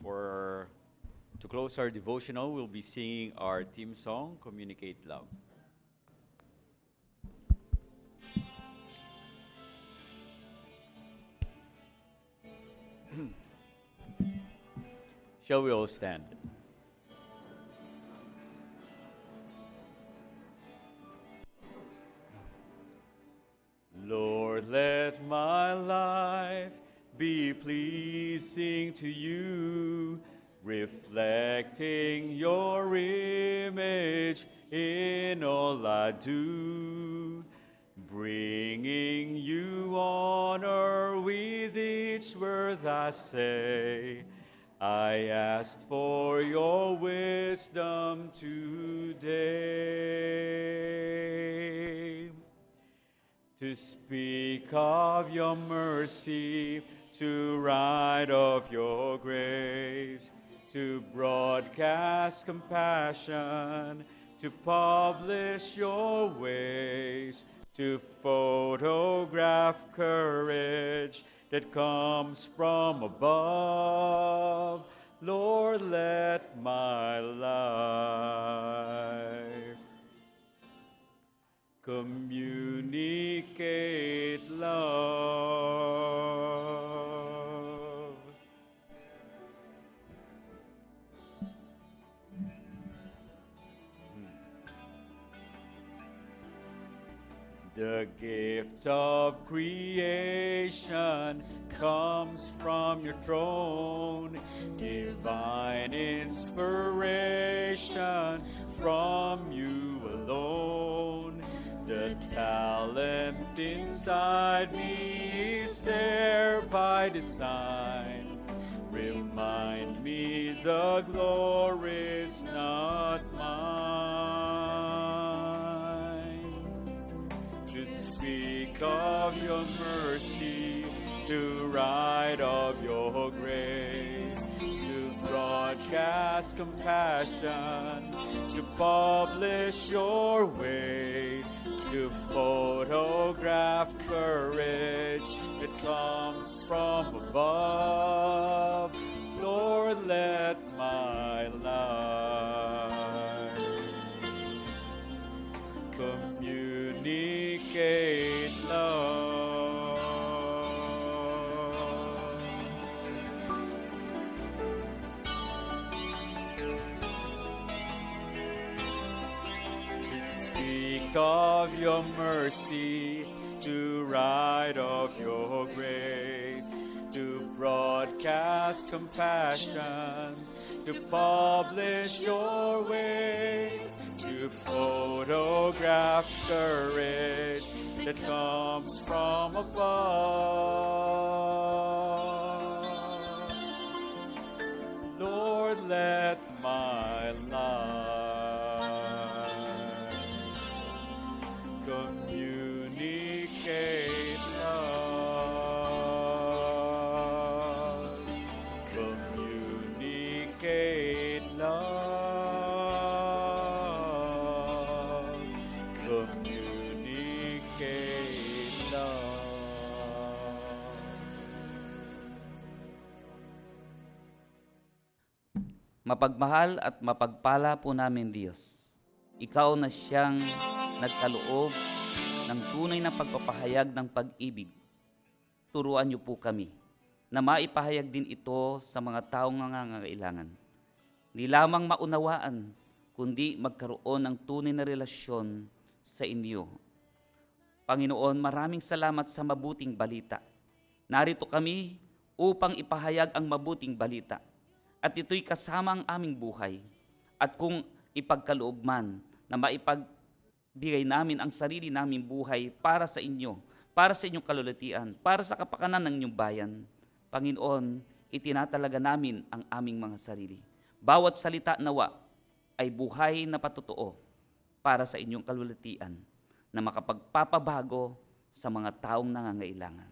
To close our devotional, we'll be singing our theme song, Communicate Love. Shall we all stand? Lord, let my life be pleasing to you, reflecting your image in all I do, bringing you honor with each word I say. I ask for your wisdom today, to speak of your mercy, to write of your grace, to broadcast compassion, to publish your ways, to photograph courage that comes from above. Lord, let my life communicate love. The gift of creation comes from your throne, divine inspiration from you alone. The talent inside me is there by design. Remind me the glory's not mine. To speak of your mercy, to write of your grace, to broadcast compassion, to publish your ways, to photograph courage that comes from above. Lord, let my life communicate love. To speak of your mercy, to write of your grace, to broadcast compassion, to publish your ways, to photograph courage that comes from above. Lord, let my life communicate love, communicate love, communicate love. Mapagmahal at mapagpala po namin Diyos. Ikaw na siyang nagkaloob ng tunay na pagpapahayag ng pag-ibig. Turuan niyo po kami na maipahayag din ito sa mga taong nangangailangan. Hindi lamang maunawaan, kundi magkaroon ng tunay na relasyon sa inyo. Panginoon, maraming salamat sa mabuting balita. Narito kami upang ipahayag ang mabuting balita. At ito'y kasama ang aming buhay. At kung ipagkaloob man na maipagbigay namin ang sarili naming buhay para sa inyo, para sa inyong kalulatian, para sa kapakanan ng inyong bayan, Panginoon, itinatalaga namin ang aming mga sarili. Bawat salita nawa ay buhay na patotoo para sa inyong kalulatian na makapagpapabago sa mga taong nangangailangan.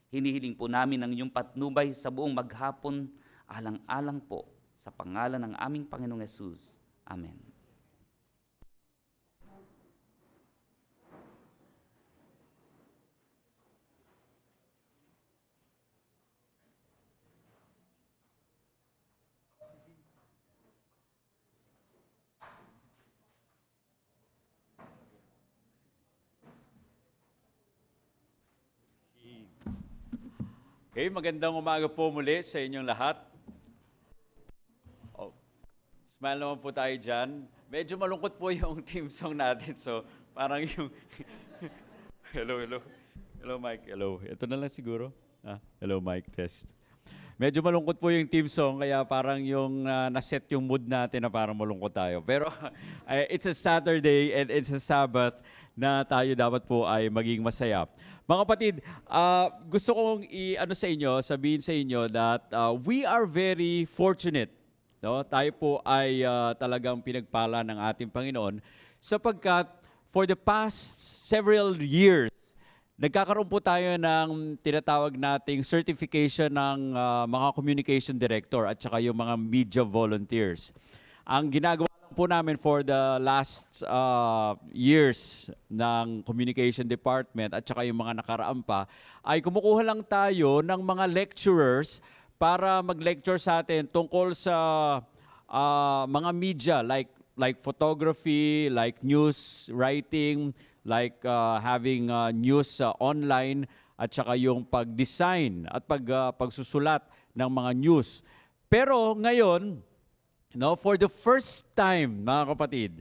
Hinihiling po namin ang inyong patnubay sa buong maghapon, alang-alang po sa pangalan ng aming Panginoong Hesus. Amen. Okay, magandang umaga po muli sa inyong lahat. Oh, smile naman po tayo dyan. Medyo malungkot po yung team song natin. So, parang yung... hello. Hello, Mike. Hello. Ito na lang siguro. Hello, Mike. Test. Medyo malungkot po yung team song, kaya parang yung naset yung mood natin na parang malungkot tayo. Pero it's a Saturday and it's a Sabbath na tayo dapat po ay maging masaya. Mga kapatid, gusto kong sabihin sa inyo that we are very fortunate. No? Tayo po ay talagang pinagpala ng ating Panginoon sapagkat for the past several years, nagkakaroon po tayo ng tinatawag nating certification ng mga communication director at saka yung mga media volunteers. Ang ginagawa lang po namin for the last years ng communication department at saka yung mga nakaraan pa ay kumukuha lang tayo ng mga lecturers para mag-lecture sa atin tungkol sa mga media like photography, like news writing, like having news online at saka yung pag-design at pagsusulat ng mga news. Pero ngayon, for the first time, mga kapatid,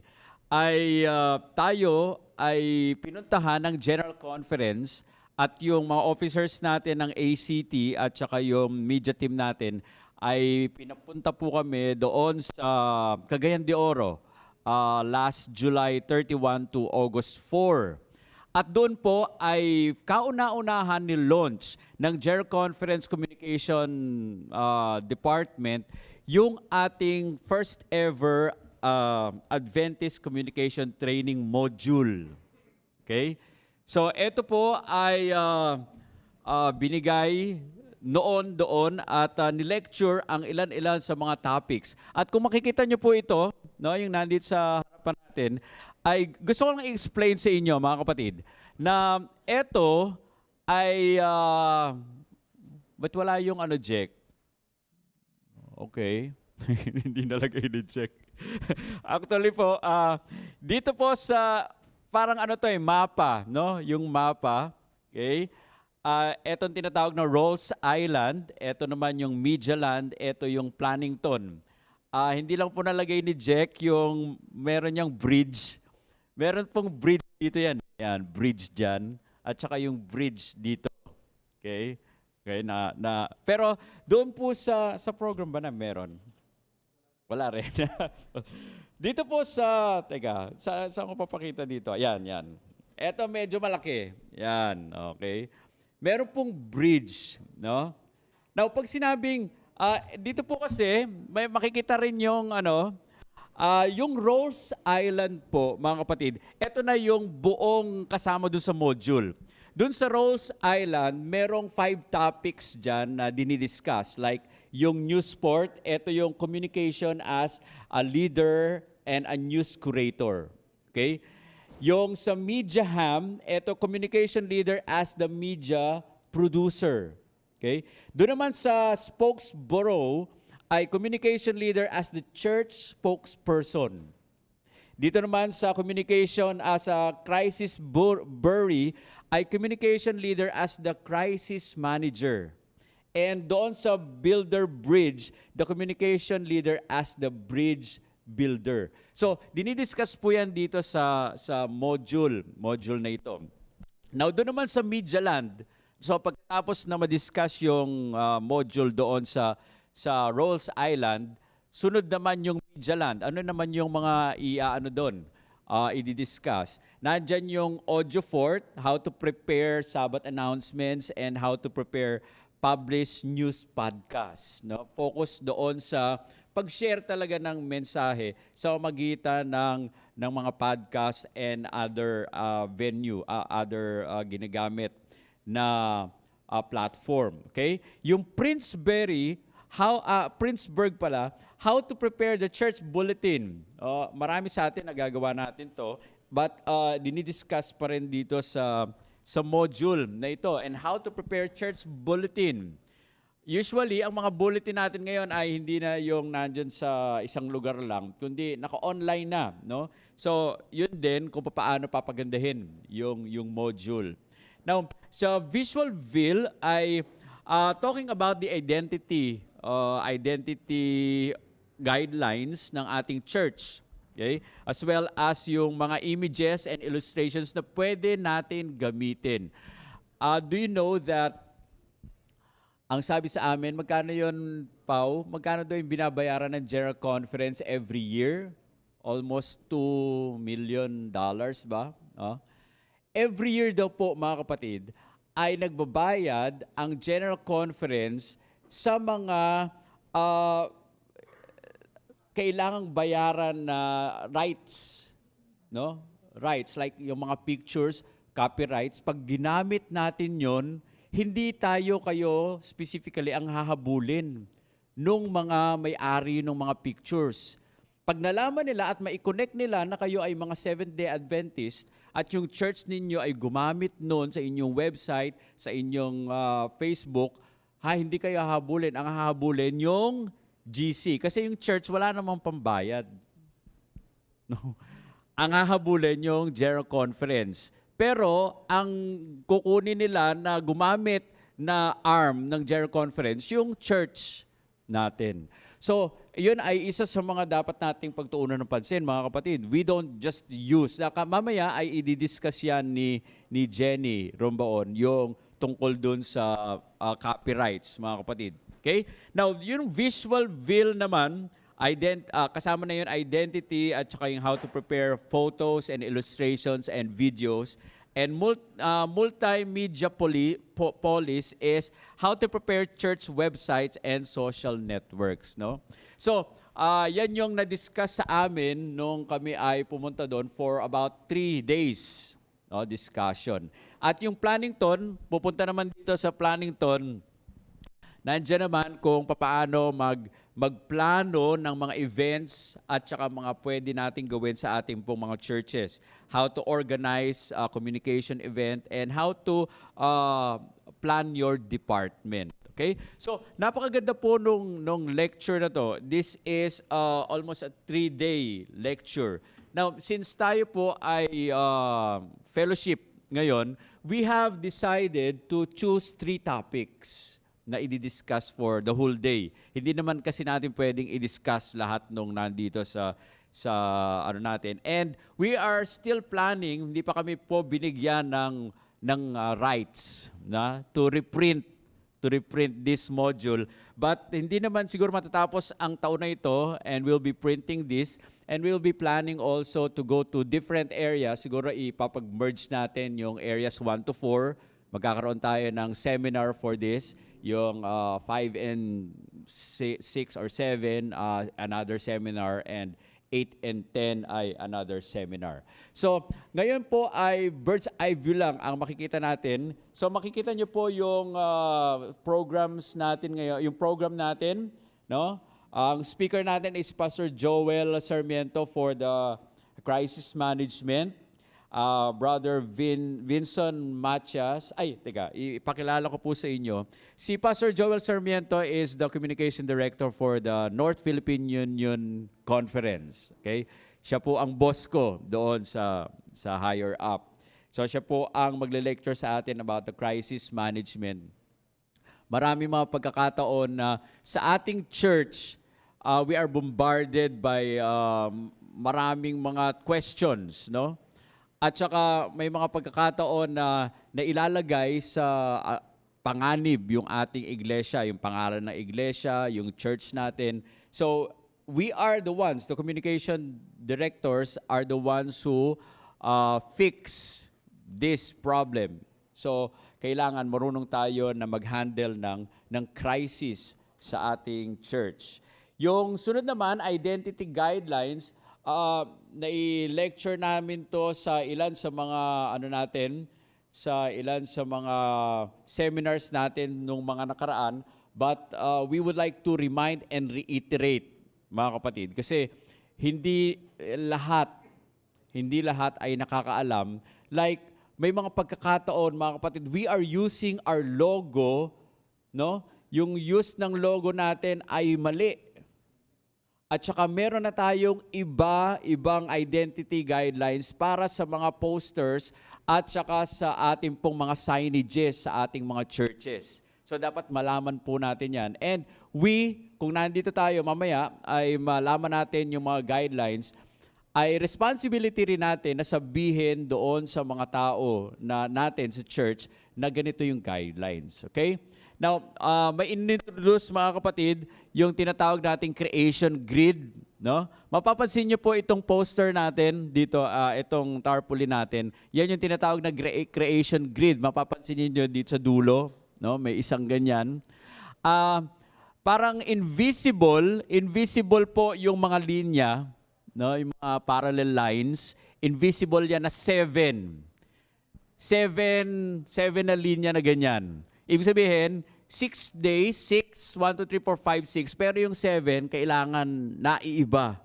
ay tayo ay pinuntahan ng General Conference at yung mga officers natin ng ACT at saka yung media team natin ay pinapunta po kami doon sa Cagayan de Oro last July 31 to August 4. At doon po ay kauna-unahan ni launch ng General Conference Communication Department yung ating first ever Adventist Communication Training Module. Okay? So ito po ay binigay doon at ni-lecture ang ilan-ilan sa mga topics. At kung makikita nyo po ito, yung nandito sa harapan natin, ay gusto ko lang i-explain sa inyo, mga kapatid, na ito ay, ba't wala yung Jack? Okay. Hindi nalagay ni Jack. Actually po, dito po sa, parang mapa, no? Yung mapa, okay? Etong tinatawag na Rose Island, eto naman yung Media Land, eto yung Plannington. Hindi lang po nalagay ni Jack yung meron niyang bridge. Meron pong bridge dito yan. Yan, bridge dyan. At saka yung bridge dito. Okay? Okay, pero doon po sa program ba na meron? Wala rin. Dito po saan ko papakita dito? Yan. Eto medyo malaki. Yan, okay. Meron pong bridge, no? Now, pag sinabing, dito po kasi, may makikita rin yung, yung Rose Island po, mga kapatid, ito na yung buong kasama doon sa module. Doon sa Rose Island, merong 5 topics dyan na dinidiscuss, like yung news sport, ito yung communication as a leader and a news curator. Okay? Yung sa media ham, ito communication leader as the media producer. Okay? Doon naman sa spokesborough ay communication leader as the church spokesperson. Dito naman sa communication as a crisis bureau ay communication leader as the crisis manager. And doon sa builder bridge, the communication leader as the bridge builder. So, dinidiscuss po yan dito sa module na ito. Now, doon naman sa Media Land, so pagkatapos na ma-discuss yung module doon sa Rose Island, sunod naman yung Media Land. Ano naman yung mga doon? I-discuss. Nandyan yung audio fort, how to prepare Sabbath announcements and how to prepare publish news podcast. No? Focus doon sa pag-share talaga ng mensahe sa magitan ng mga podcast and other venue, other ginagamit na platform. Okay? Yung Princeberg pala, how to prepare the church bulletin. Marami sa atin nagagawa natin to, but dinidiscuss pa rin dito sa module na ito, and how to prepare church bulletin. Usually, ang mga bulletin natin ngayon ay hindi na yung nandyan sa isang lugar lang, kundi naka-online na, no? So, yun din kung paano papagandahin yung module. Now, sa visual bill ay talking about the identity guidelines ng ating church. Okay? As well as yung mga images and illustrations na pwede natin gamitin. Do you know that ang sabi sa amin, magkano yun, Pau? Magkano daw yung binabayaran ng General Conference every year? Almost $2 million ba? Every year daw po, mga kapatid, ay nagbabayad ang General Conference sa mga kailangang bayaran na rights. No? Rights, like yung mga pictures, copyrights. Pag ginamit natin yon, hindi kayo specifically ang hahabulin nung mga may-ari ng mga pictures. Pag nalaman nila at mai-connect nila na kayo ay mga Seventh-day Adventist at yung church ninyo ay gumamit noon sa inyong website, sa inyong Facebook, hindi kayo hahabulin. Ang hahabulin yung GC. Kasi yung church wala namang pambayad. No? Ang hahabulin yung General Conference. Pero ang kukunin nila na gumamit na arm ng General Conference, yung church natin. So, yun ay isa sa mga dapat nating pagtuunan ng pansin, mga kapatid. We don't just use. Mamaya ay i-discuss yan ni Jenny Rombaon, yung tungkol dun sa copyrights, mga kapatid. Okay? Now, yung visual veil naman, kasama na yun identity at saka yung how to prepare photos and illustrations and videos. And multimedia police is how to prepare church websites and social networks. No? So, yan yung na-discuss sa amin nung kami ay pumunta doon for about 3 days discussion. At yung Plannington, pupunta naman dito sa Plannington, nandiyan naman kung paano magplano ng mga events at saka mga pwede nating gawin sa ating pong mga churches. How to organize a communication event and how to plan your department. Okay? So, napakaganda po nung lecture na to. This is almost a 3-day lecture. Now, since tayo po ay fellowship ngayon, we have decided to choose 3 topics na i-discuss for the whole day. Hindi naman kasi natin pwedeng i-discuss lahat nung nandito sa ano natin. And we are still planning, hindi pa kami po binigyan ng rights na to reprint this module. But hindi naman siguro matatapos ang taon na ito, and we'll be printing this, and we'll be planning also to go to different areas. Siguro ipapag-merge natin yung areas 1 to 4. Magkakaroon tayo ng seminar for this. Yung 5 and 6 or 7, another seminar, and 8 and 10 ay another seminar. So, ngayon po ay bird's eye view lang ang makikita natin. So, makikita nyo po yung programs natin ngayon, yung program natin, no? Ang speaker natin is Pastor Joel Sarmiento for the crisis management. Brother Vincent Matias. Ipakilala ko po sa inyo. Si Pastor Joel Sarmiento is the Communication Director for the North Philippine Union Conference. Okay? Siya po ang boss ko doon sa higher up. So siya po ang magle-lecture sa atin about the crisis management. Marami mga pagkakataon na sa ating church, we are bombarded by maraming mga questions, no? At saka may mga pagkakataon na ilalagay sa panganib yung ating iglesia, yung pangalan ng iglesia, yung church natin. So, we are the ones, the communication directors are the ones who fix this problem. So, kailangan marunong tayo na mag-handle ng crisis sa ating church. Yung sunod naman, identity guidelines, na-lecture namin to sa ilan sa mga sa mga seminars natin nung mga nakaraan, but we would like to remind and reiterate, mga kapatid, kasi hindi lahat ay nakakaalam. Like, may mga pagkakataon, mga kapatid, we are using our logo, no? Yung use ng logo natin ay mali. At saka meron na tayong ibang identity guidelines para sa mga posters at saka sa ating pong mga signages sa ating mga churches. So dapat malaman po natin yan. And kung nandito tayo mamaya, ay malaman natin yung mga guidelines, ay responsibility rin natin na sabihin doon sa mga tao na natin sa church na ganito yung guidelines. Okay? Now, may inintroduce mga kapatid yung tinatawag nating creation grid. No? Mapapansin niyo po itong poster natin dito, itong tarpaulin natin. Yan yung tinatawag na creation grid. Mapapansin niyo dito sa dulo. No? May isang ganyan. Parang invisible po yung mga linya, no? Yung mga parallel lines. Invisible yan na 7. 7 na linya na ganyan. Ibig sabihin, 6 days, 6, 1, 2, 3, 4, 5, 6. Pero yung 7, kailangan naiiba.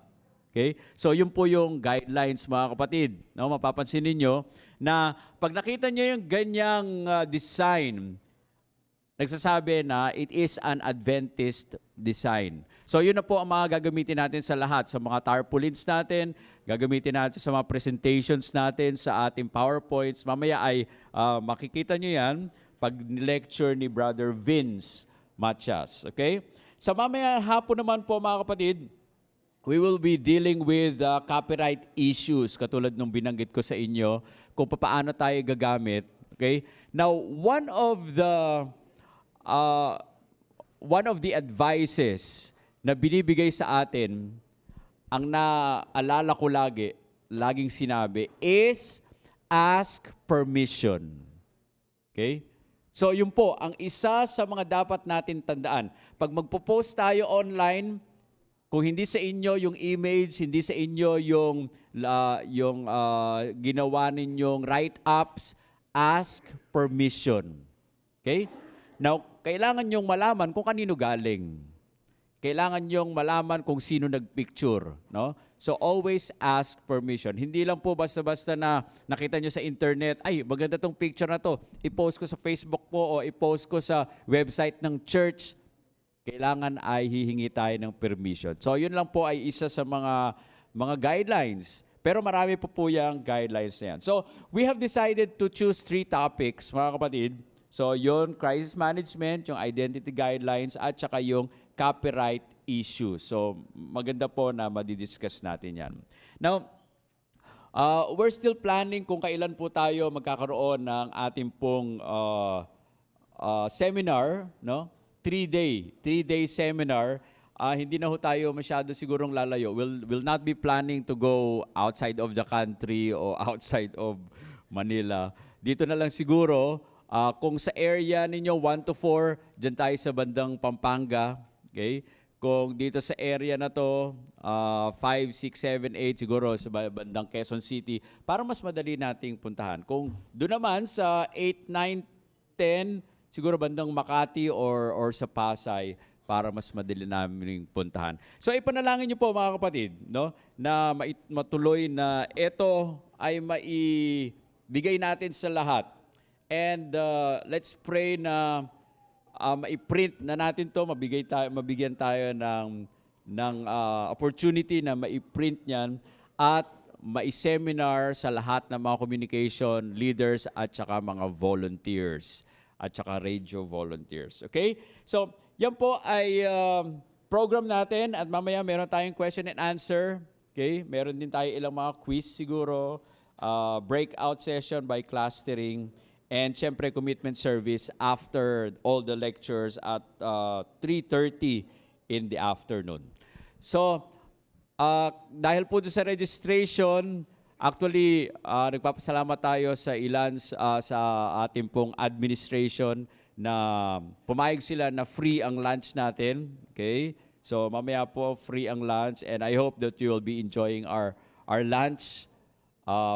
Okay? So, yun po yung guidelines, mga kapatid. No? Mapapansin ninyo na pag nakita nyo yung ganyang design, nagsasabi na it is an Adventist design. So, yun na po ang mga gagamitin natin sa lahat. Sa mga tarpaulins natin, gagamitin natin sa mga presentations natin, sa ating PowerPoints. Mamaya ay makikita nyo yan pag lecture ni Brother Vince Matias. Okay? Sa mamaya hapon naman po mga kapatid, we will be dealing with copyright issues katulad nung binanggit ko sa inyo kung paano tayo gagamit. Okay? Now, one of the advices na binibigay sa atin, ang naalala ko laging sinabi, is ask permission. Okay? So yun po, ang isa sa mga dapat natin tandaan. Pag magpo-post tayo online, kung hindi sa inyo yung image, hindi sa inyo yung ginawa ninyong write-ups, ask permission. Okay? Now, kailangan nyong malaman kung kanino galing. Kailangan nyong malaman kung sino nagpicture. No? So, always ask permission. Hindi lang po basta-basta na nakita nyo sa internet, ay, maganda tong picture na to. I-post ko sa Facebook po o i-post ko sa website ng church. Kailangan ay hihingi tayo ng permission. So, yun lang po ay isa sa mga guidelines. Pero marami po yung guidelines na yan. So, we have decided to choose 3 topics, mga kapatid. So, yun, crisis management, yung identity guidelines, at saka yung copyright issues. So, maganda po na madidiscuss natin yan. Now, we're still planning kung kailan po tayo magkakaroon ng ating pong seminar, no? 3-day seminar. Hindi na ho tayo masyado sigurong lalayo. We'll not be planning to go outside of the country o outside of Manila. Dito na lang siguro, kung sa area ninyo 1 to 4, dyan tayo sa bandang Pampanga. Okay? Kung dito sa area na to, 5, 6, 7, 8, siguro sa bandang Quezon City, para mas madali nating puntahan. Kung doon naman sa 8, 9, 10, siguro bandang Makati or sa Pasay, para mas madali namin puntahan. So ipanalangin niyo po mga kapatid, no, na matuloy na ito ay maibigay natin sa lahat. And let's pray na ma-print na natin to, mabigyan tayo ng opportunity na ma-print niyan at ma-seminar sa lahat ng mga communication leaders at saka mga volunteers at saka radio volunteers. Okay? So, yan po ay program natin at mamaya meron tayong question and answer. Okay? Meron din tayo ilang mga quiz siguro, breakout session by clustering, and syempre commitment service after all the lectures at 3:30 in the afternoon. So, dahil po sa registration, actually, nagpapasalamat tayo sa ilan sa ating pong administration na pumayag sila na free ang lunch natin. Okay? So, mamaya po free ang lunch and I hope that you will be enjoying our lunch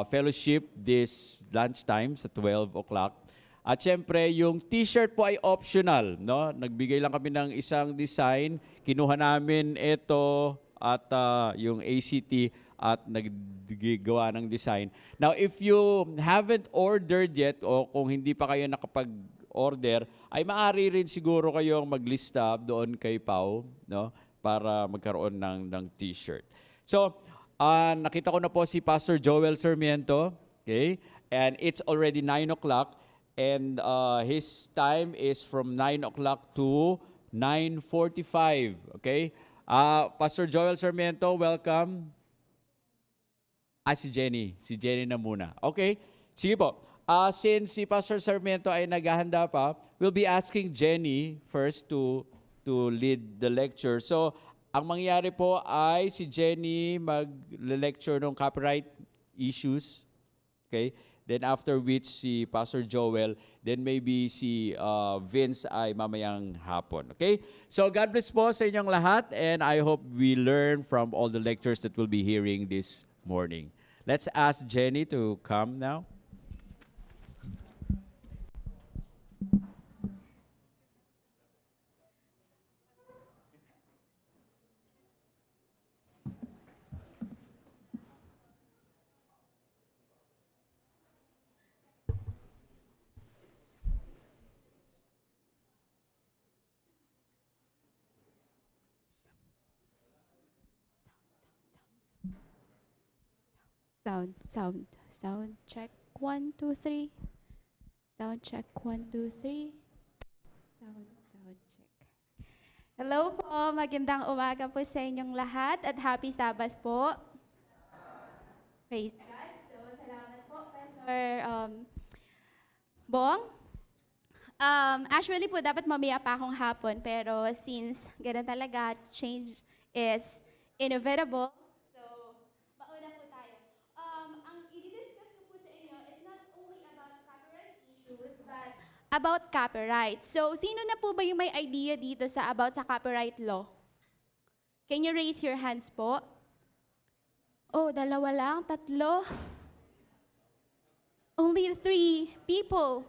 fellowship this lunchtime sa 12 o'clock. At syempre, yung t-shirt po ay optional. No? Nagbigay lang kami ng isang design. Kinuha namin ito at yung ACT at naggawa ng design. Now, if you haven't ordered yet o kung hindi pa kayo nakapag-order, ay maaari rin siguro kayong maglista doon kay Pao, no? Para magkaroon ng t-shirt. So, nakita ko na po si Pastor Joel Sarmiento, okay? And it's already 9 o'clock. And his time is from 9 o'clock to 9:45. Okay? Pastor Joel Sarmiento, welcome. Si Jenny. Si Jenny na muna. Okay? Sige po. Since si Pastor Sarmiento ay naghahanda pa, we'll be asking Jenny first to lead the lecture. So, ang mangyayari po ay si Jenny mag-lecture ng copyright issues. Okay? Then after which si Pastor Joel, then maybe si Vince ay mamayang hapon. Okay? So God bless po sa inyong lahat, and I hope we learn from all the lectures that we'll be hearing this morning. Let's ask Jenny to come now. Sound check 1 2 3. Sound check 1 2 3. Sound check. Hello po, magandang umaga po sa inyong lahat at happy Sabbath po. Praise God. So salamat po Pastor Bong. Actually po dapat mamaya pa akong hapon, pero since ganun talaga, change is inevitable. About copyright. So, sino na po ba yung may idea dito about sa copyright law? Can you raise your hands po? Oh, dalawa lang, tatlo. Only 3 people.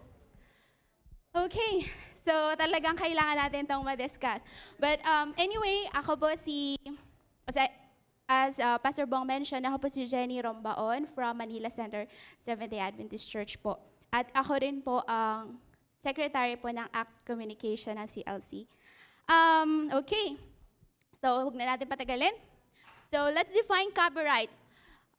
Okay, so talagang kailangan natin itong ma-discuss. But anyway, ako po as Pastor Bong mentioned, ako po si Jenny Rombaon from Manila Center Seventh-day Adventist Church po. At ako rin po ang secretary po ng ACT Communication ng CLC. Okay. So, huwag na natin patagalin. So, let's define copyright.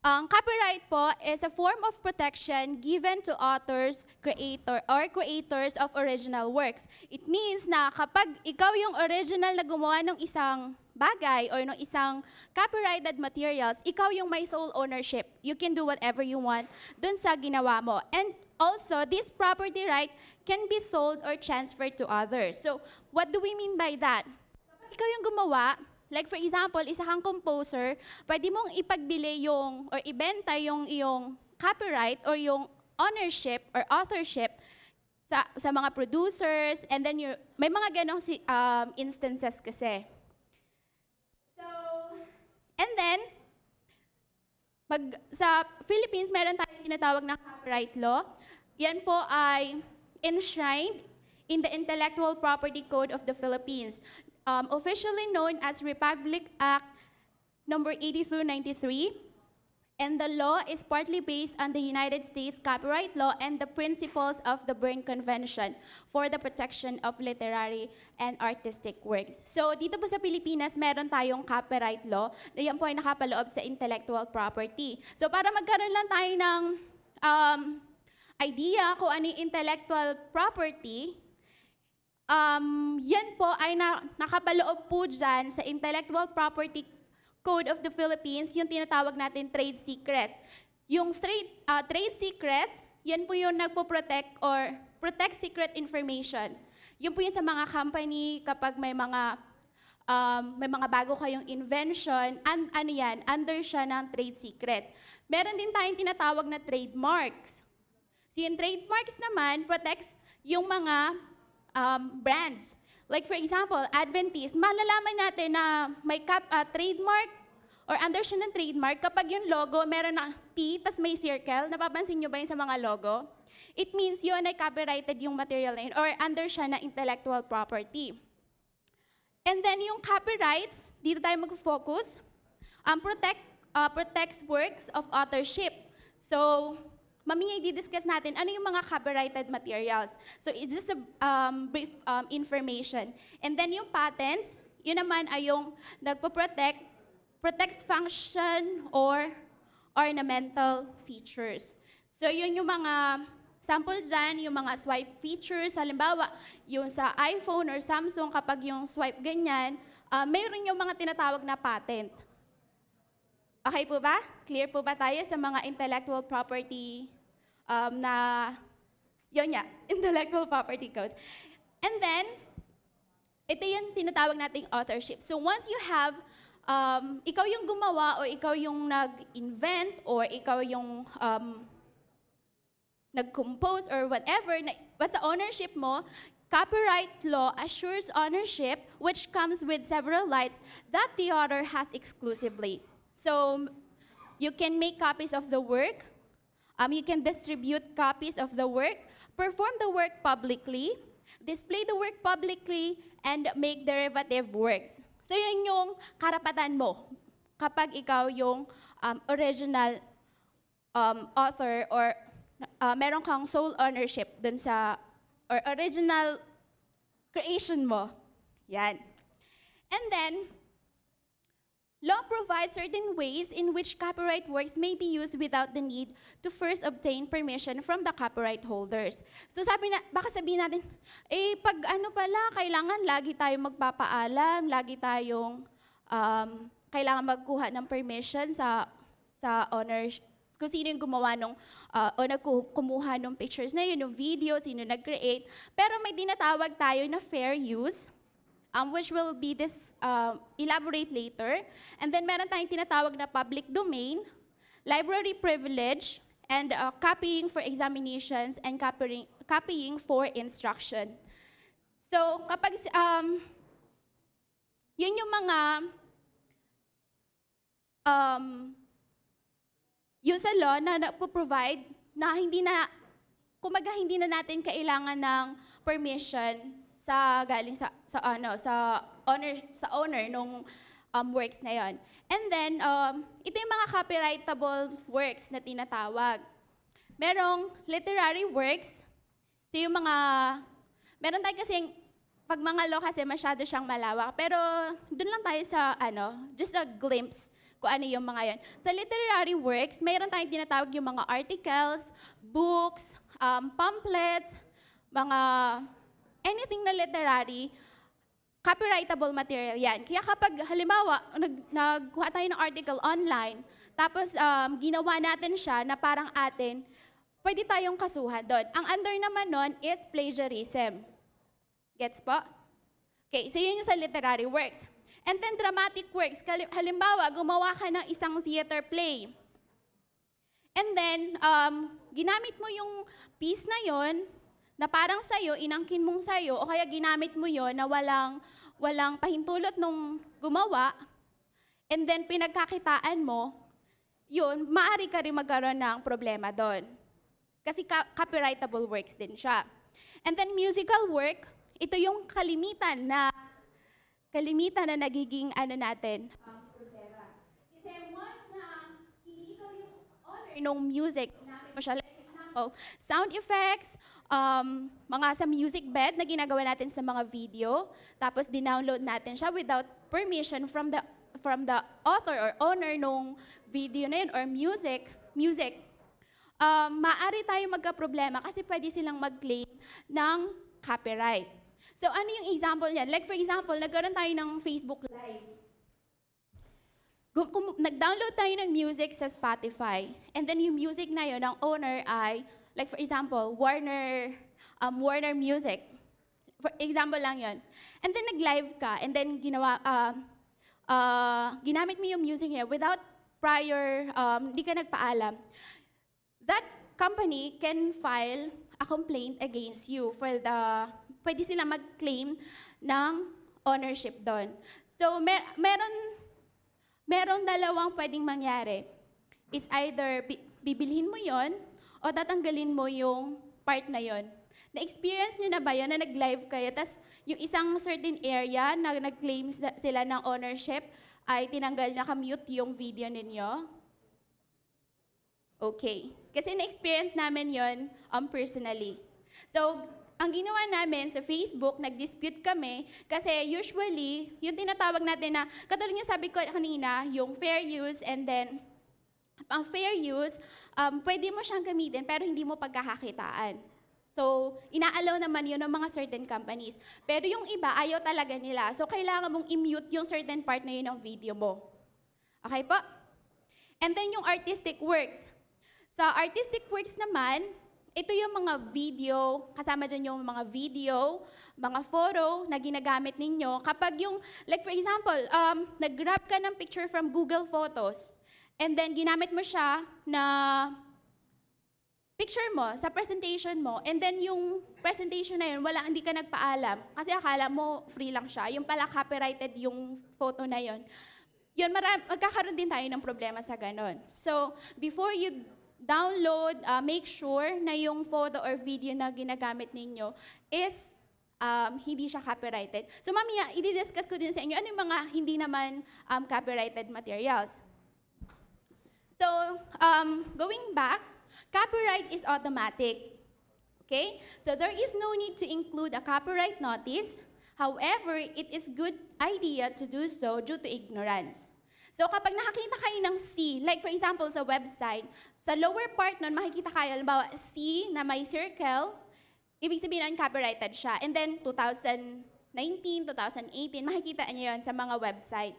Copyright po is a form of protection given to authors, creators of original works. It means na kapag ikaw yung original na gumawa ng isang bagay or ng isang copyrighted materials, ikaw yung may sole ownership. You can do whatever you want dun sa ginawa mo. And also, this property right can be sold or transferred to others. So, what do we mean by that? Kapag ikaw yung gumawa, like for example, isa kang composer, pwede mong ipagbili or ibenta yung iyong copyright or yung ownership or authorship sa mga producers, and then may mga ganong instances kasi. So, and then, sa Philippines, meron tayong tinatawag na copyright law. Yan po ay enshrined in the Intellectual Property Code of the Philippines, officially known as Republic Act number 80-93, and the law is partly based on the United States copyright law and the principles of the Berne Convention for the protection of literary and artistic works. So dito po sa Pilipinas, meron tayong copyright law na yan po ay nakapaloob sa intellectual property. So para magkaroon lang tayo ng idea kung ano yung intellectual property, yan po ay nakapaloob po dyan sa Intellectual Property Code of the Philippines, yung tinatawag natin trade secrets. Yung trade secrets, yan po yung nagpo-protect or protect secret information. Yun po yung sa mga company kapag may mga bago kayong invention, ano yan, under siya ng trade secrets. Meron din tayong tinatawag na trademarks. So yung trademarks naman protects yung mga brands. Like for example, Adventist, malalaman natin na may trademark or under siya ng trademark kapag yung logo meron na T, tas may circle. Napapansin nyo ba yun sa mga logo? It means yun ay copyrighted yung material na yun or under siya na intellectual property. And then yung copyrights, dito tayo mag-focus, protects works of authorship. So, mamaya i-discuss natin ano yung mga copyrighted materials. So it's just a brief information. And then yung patents, yun naman ay yung protects function or ornamental features. So yun yung mga sample dyan, yung mga swipe features, halimbawa, yung sa iPhone or Samsung, kapag yung swipe ganyan, mayroon yung mga tinatawag na patent. Okay po ba? Clear po ba tayo sa mga intellectual property yun nga, intellectual property codes. And then, ito yung tinatawag nating authorship. So once you have, ikaw yung gumawa o ikaw yung nag-invent or ikaw yung nag-compose or whatever, basta ownership mo, copyright law assures ownership which comes with several rights that the author has exclusively. So you can make copies of the work, you can distribute copies of the work, perform the work publicly, display the work publicly, and make derivative works. So yun yung karapatan mo kapag ikaw yung original author or meron kang sole ownership dun sa or original creation mo. Yan. And then, law provides certain ways in which copyright works may be used without the need to first obtain permission from the copyright holders. So baka sabihin natin, pag kailangan lagi tayong magpapaalam, lagi tayong kailangan magkuha ng permission sa owners, kung sino yung gumawa o kumuha ng pictures na yun, yung video, sino nag-create. Pero may dinatawag tayo na fair use, which will be elaborate later. And then meron tayong tinatawag na public domain, library privilege, and copying for examinations and copying for instruction. So kapag yun yung mga yung sa law na provide na hindi na natin kailangan ng permission galing sa owner nung works na yon. And then ito yung mga copyrightable works na tinatawag. Merong literary works. So yung meron tayo kasing pag mga law kasi masyado siyang malawak, pero doon lang tayo sa just a glimpse kung ano yung mga yan. Sa literary works, mayroon tayong tinatawag yung mga articles, books, pamphlets, anything na literary, copyrightable material yan. Kaya kapag halimbawa, nagkuha tayo ng article online, tapos ginawa natin siya na parang atin, pwede tayong kasuhan doon. Ang under naman nun is plagiarism. Gets po? Okay, so yun yung sa literary works. And then dramatic works, halimbawa, gumawa ka ng isang theater play. And then, ginamit mo yung piece na yon na parang sa'yo, inangkin mong sa'yo, o kaya ginamit mo yon na walang pahintulot nung gumawa, and then pinagkakitaan mo, yun, maaari ka rin magkaroon ng problema doon. Kasi copyrightable works din siya. And then musical work, ito yung kalimitan na nagiging natin, problema. Kasi once na hindi ikaw yung owner ng music, ginamit mo siya, like example, sound effects, mga sa music bed na ginagawa natin sa mga video, tapos dinownload natin siya without permission from the author or owner nung video na yun or music, maaari tayo magka-problema kasi pwede silang mag-claim ng copyright. So ano yung example niyan? Like for example, nagkaroon tayo ng Facebook Live. Nag-download tayo ng music sa Spotify. And then yung music na yun, ang owner ay, like for example, Warner Music. For example lang yun. And then nag-live ka, and then ginamit mo yung music niya without prior, hindi ka nagpaalam. That company can file a complaint against you pwede sila mag-claim ng ownership doon. So, meron dalawang pwedeng mangyari. It's either bibilhin mo yon o tatanggalin mo yung part na yon. Na-experience nyo na ba yun na nag-live kayo, tas yung isang certain area na nag-claim sila ng ownership ay tinanggal, nakamute yung video ninyo? Okay. Kasi na-experience namin yon personally. So, ang ginawa namin sa Facebook, nag-dispute kami kasi usually, yung tinatawag natin na, katulad yung sabi ko kanina, yung fair use and then Ang fair use, pwede mo siyang gamitin pero hindi mo pagkakakitaan. So, ina-allow naman yun ng mga certain companies. Pero yung iba, ayaw talaga nila. So, kailangan mong i-mute yung certain part na yun ng video mo. Okay po? And then yung artistic works. Sa artistic works naman, ito yung mga video, kasama dyan yung mga video, mga photo na ginagamit ninyo. Kapag yung, like for example, nag-grab ka ng picture from Google Photos, and then ginamit mo siya na picture mo sa presentation mo, and then yung presentation na yun, hindi ka nagpaalam. Kasi akala mo free lang siya. Yung pala copyrighted yung photo na yun. Yun, magkakaroon din tayo ng problema sa ganon. So, before you download, make sure na yung photo or video na ginagamit ninyo is hindi siya copyrighted. So, mamaya, i-discuss ko din sa inyo ano yung mga hindi naman copyrighted materials. So, going back, copyright is automatic. Okay? So, there is no need to include a copyright notice. However, it is good idea to do so due to ignorance. So, kapag nakakita kayo ng C, like for example sa website, sa lower part nun, makikita kayo, halimbawa C na may circle, ibig sabihin nun, copyrighted siya. And then, 2019, 2018, makikita niyo yun sa mga website.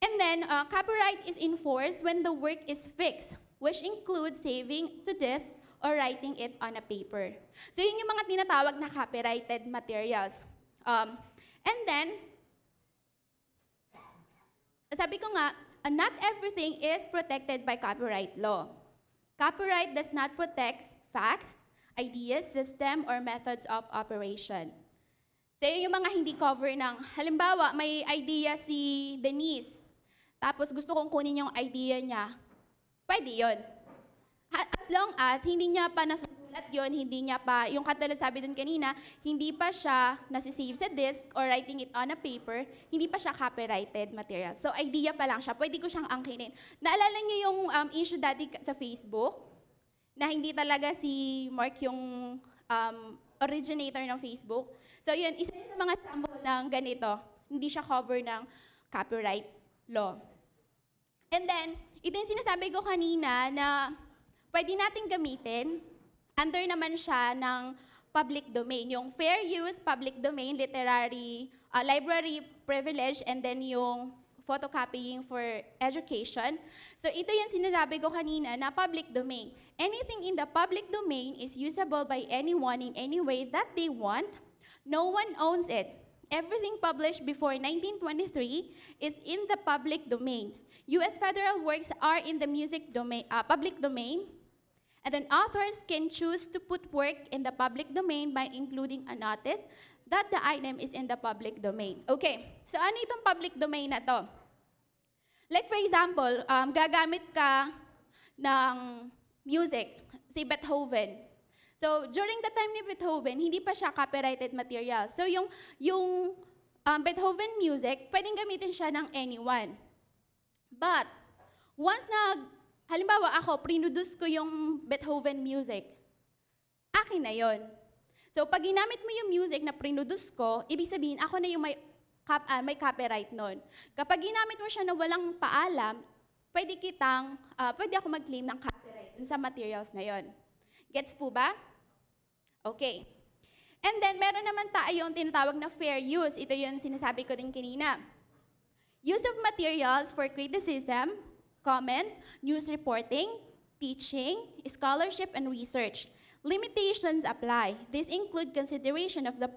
And then, copyright is enforced when the work is fixed, which includes saving to disk or writing it on a paper. So, yun yung mga tinatawag na copyrighted materials. And then, sabi ko nga, not everything is protected by copyright law. Copyright does not protect facts, ideas, system, or methods of operation. So, yun yung mga hindi cover ng, halimbawa, may idea si Denise, tapos gusto kong kunin yung idea niya, pwede yun. As long as hindi niya pa nasusulat yun, hindi niya pa, yung katulad sabi dun kanina, hindi pa siya nasisave sa disk or writing it on a paper, hindi pa siya copyrighted material. So, idea pa lang siya, pwede ko siyang angkinin. Naalala niyo yung issue dati sa Facebook, na hindi talaga si Mark yung originator ng Facebook. So, yun, isa sa mga sample ng ganito, hindi siya cover ng copyright law. And then, ito yung sinasabi ko kanina na pwede nating gamitin, under naman siya ng public domain. Yung fair use, public domain, library privilege, and then yung photocopying for education. So ito yung sinasabi ko kanina na public domain. Anything in the public domain is usable by anyone in any way that they want. No one owns it. Everything published before 1923 is in the public domain. U.S. federal works are in the music domain, public domain, and then authors can choose to put work in the public domain by including a notice that the item is in the public domain. Okay, so ano itong public domain na to? Like for example, gagamit ka ng music, si Beethoven. So during the time ni Beethoven, hindi pa siya copyrighted material. So yung Beethoven music, pwedeng gamitin siya ng anyone. But, once halimbawa ako, produce ko yung Beethoven music, akin na yon. So, pag ginamit mo yung music na produce ko, ibig sabihin, ako na yung may copyright nun. Kapag ginamit mo siya na walang paalam, pwede ako mag-claim ng copyright sa materials na yon. Gets po ba? Okay. And then, meron naman tayong tinatawag na fair use. Ito yung sinasabi ko din kanina. Use of materials for criticism, comment, news reporting, teaching, scholarship, and research. Limitations apply. These include consideration of the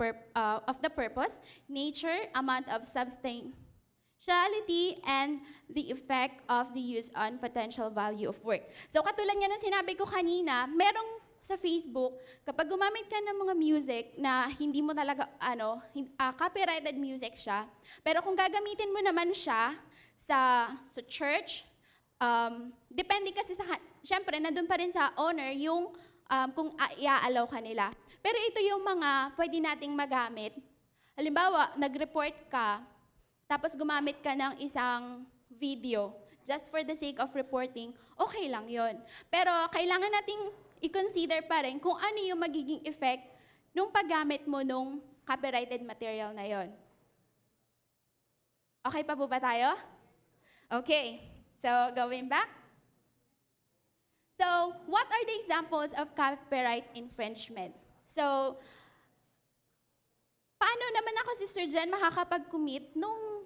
purpose, nature, amount of substantiality, and the effect of the use on potential value of work. So katulad nga ng sinabi ko kanina, merong sa Facebook, kapag gumamit ka ng mga music na hindi mo talaga, copyrighted music siya, pero kung gagamitin mo naman siya sa church, depende kasi syempre, nandun pa rin sa owner yung kung i-allow ka nila. Pero ito yung mga pwede nating magamit. Halimbawa, nag-report ka, tapos gumamit ka ng isang video, just for the sake of reporting, okay lang yon. Pero kailangan nating i-consider pa rin kung ano yung magiging effect nung paggamit mo nung copyrighted material na yon. Okay pa po ba tayo? Okay. So, going back. So, what are the examples of copyright infringement? So, paano naman ako, Sister Jen, makakapag-commit nung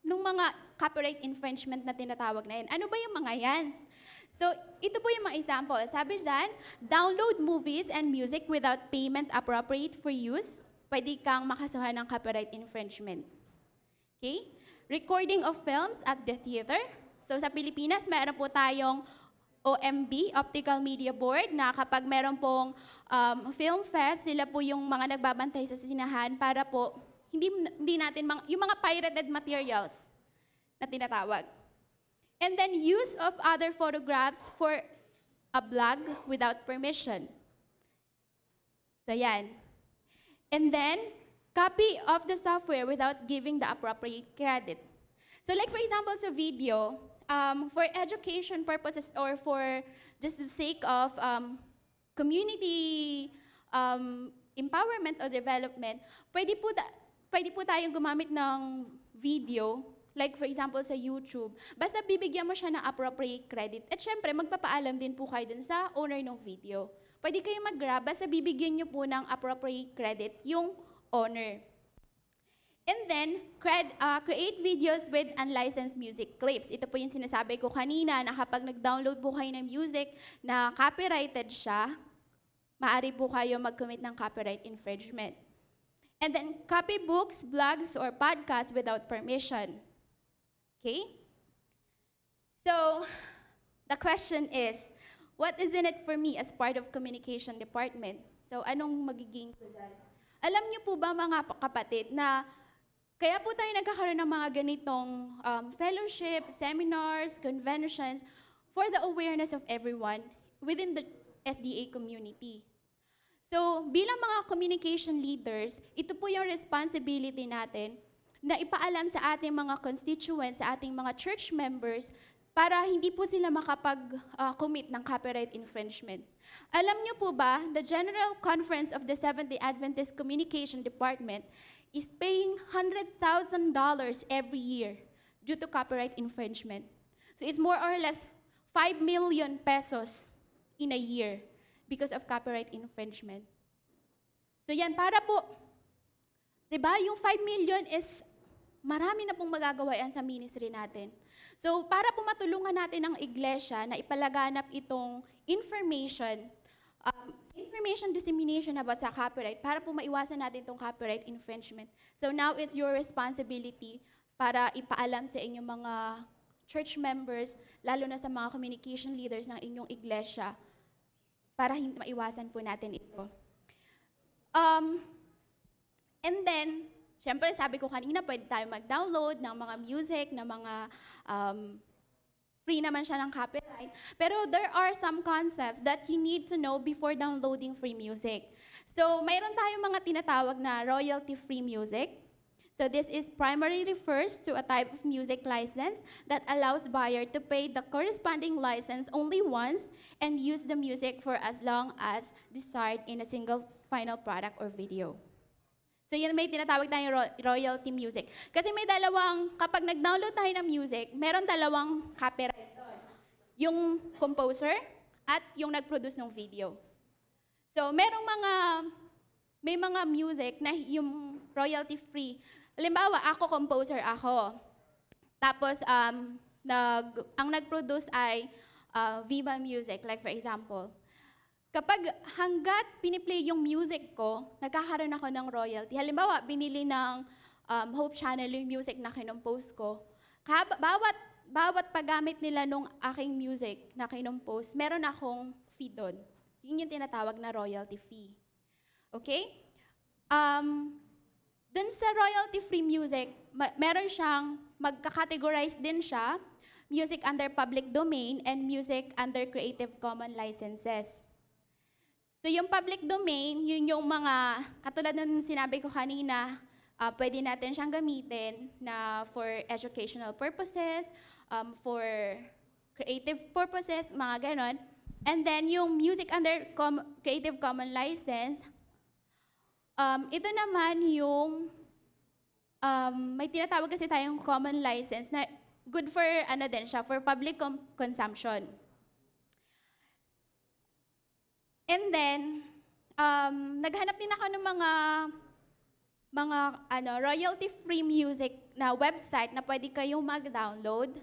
mga copyright infringement na tinatawag na yan? Ano ba yung mga yan? So, ito po yung mga example. Sabi dyan, download movies and music without payment appropriate for use. Pwede kang makasuhan ng copyright infringement. Okay? Recording of films at the theater. So, sa Pilipinas, meron po tayong OMB, Optical Media Board, na kapag meron pong film fest, sila po yung mga nagbabantay sa sinahan para po hindi natin, yung mga pirated materials na tinatawag. And then use of other photographs for a blog without permission. So yan. And then, copy of the software without giving the appropriate credit. So like for example sa video, for education purposes or for just the sake of community empowerment or development, pwede po tayong gumamit ng video, like for example sa YouTube, basta bibigyan mo siya ng appropriate credit. At syempre, magpapaalam din po kayo dun sa owner ng video. Pwede kayo mag-grab, basta bibigyan nyo po ng appropriate credit yung owner. And then, create videos with unlicensed music clips. Ito po yung sinasabi ko kanina na kapag nag-download po kayo ng music na copyrighted siya, maaari po kayo mag-commit ng copyright infringement. And then, copy books, blogs, or podcasts without permission. Okay? So, the question is, what is in it for me as part of communication department? So, anong magiging ko dyan? Alam niyo po ba mga kapatid na kaya po tayo nagkakaroon ng mga ganitong fellowship, seminars, conventions for the awareness of everyone within the SDA community. So, bilang mga communication leaders, ito po yung responsibility natin na ipaalam sa ating mga constituents, sa ating mga church members, para hindi po sila makapag-commit ng copyright infringement. Alam niyo po ba, the General Conference of the Seventh-day Adventist Communication Department is paying $100,000 every year due to copyright infringement. So it's more or less 5 million pesos in a year because of copyright infringement. So yan, para po, diba, yung 5 million is marami na pong magagawa yan sa ministry natin. So para po matulungan natin ang iglesia na ipalaganap itong information dissemination about sa copyright para po maiwasan natin itong copyright infringement. So now it's your responsibility para ipaalam sa inyong mga church members, lalo na sa mga communication leaders ng inyong iglesia, para hindi maiwasan po natin ito. And then, syempre sabi ko kanina, pwede tayo mag-download ng mga music, ng mga free naman siya ng copyright. Pero there are some concepts that you need to know before downloading free music. So, mayroon tayong mga tinatawag na royalty-free music. So, this is primarily refers to a type of music license that allows buyer to pay the corresponding license only once and use the music for as long as desired in a single final product or video. So yun, may tinatawag tayong royalty music. Kasi may kapag nag-download tayo ng music, meron dalawang copyright doon. Yung composer at yung nag-produce ng video. So may mga music na yung royalty free. Halimbawa, ako composer ako. Tapos ang nag-produce ay Viva Music, like for example. Kapag hanggat piniplay yung music ko, nagkakaroon ako ng royalty. Halimbawa, binili ng Hope Channel yung music na kinompose ko. Bawat paggamit nila nung aking music na kinompose, meron akong fee doon. Yun yung tinatawag na royalty fee. Okay? Doon sa royalty-free music, meron siyang, magka-categorize din siya, music under public domain and music under Creative Commons licenses. So yung public domain, yun yung mga, katulad ng sinabi ko kanina, pwede natin siyang gamitin na for educational purposes, for creative purposes, mga ganon. And then yung music under Creative Commons license, ito naman yung, may tinatawag kasi tayong common license na good for, din siya, for public consumption. And then, naghanap din ako ng mga royalty-free music na website na pwede kayong mag-download.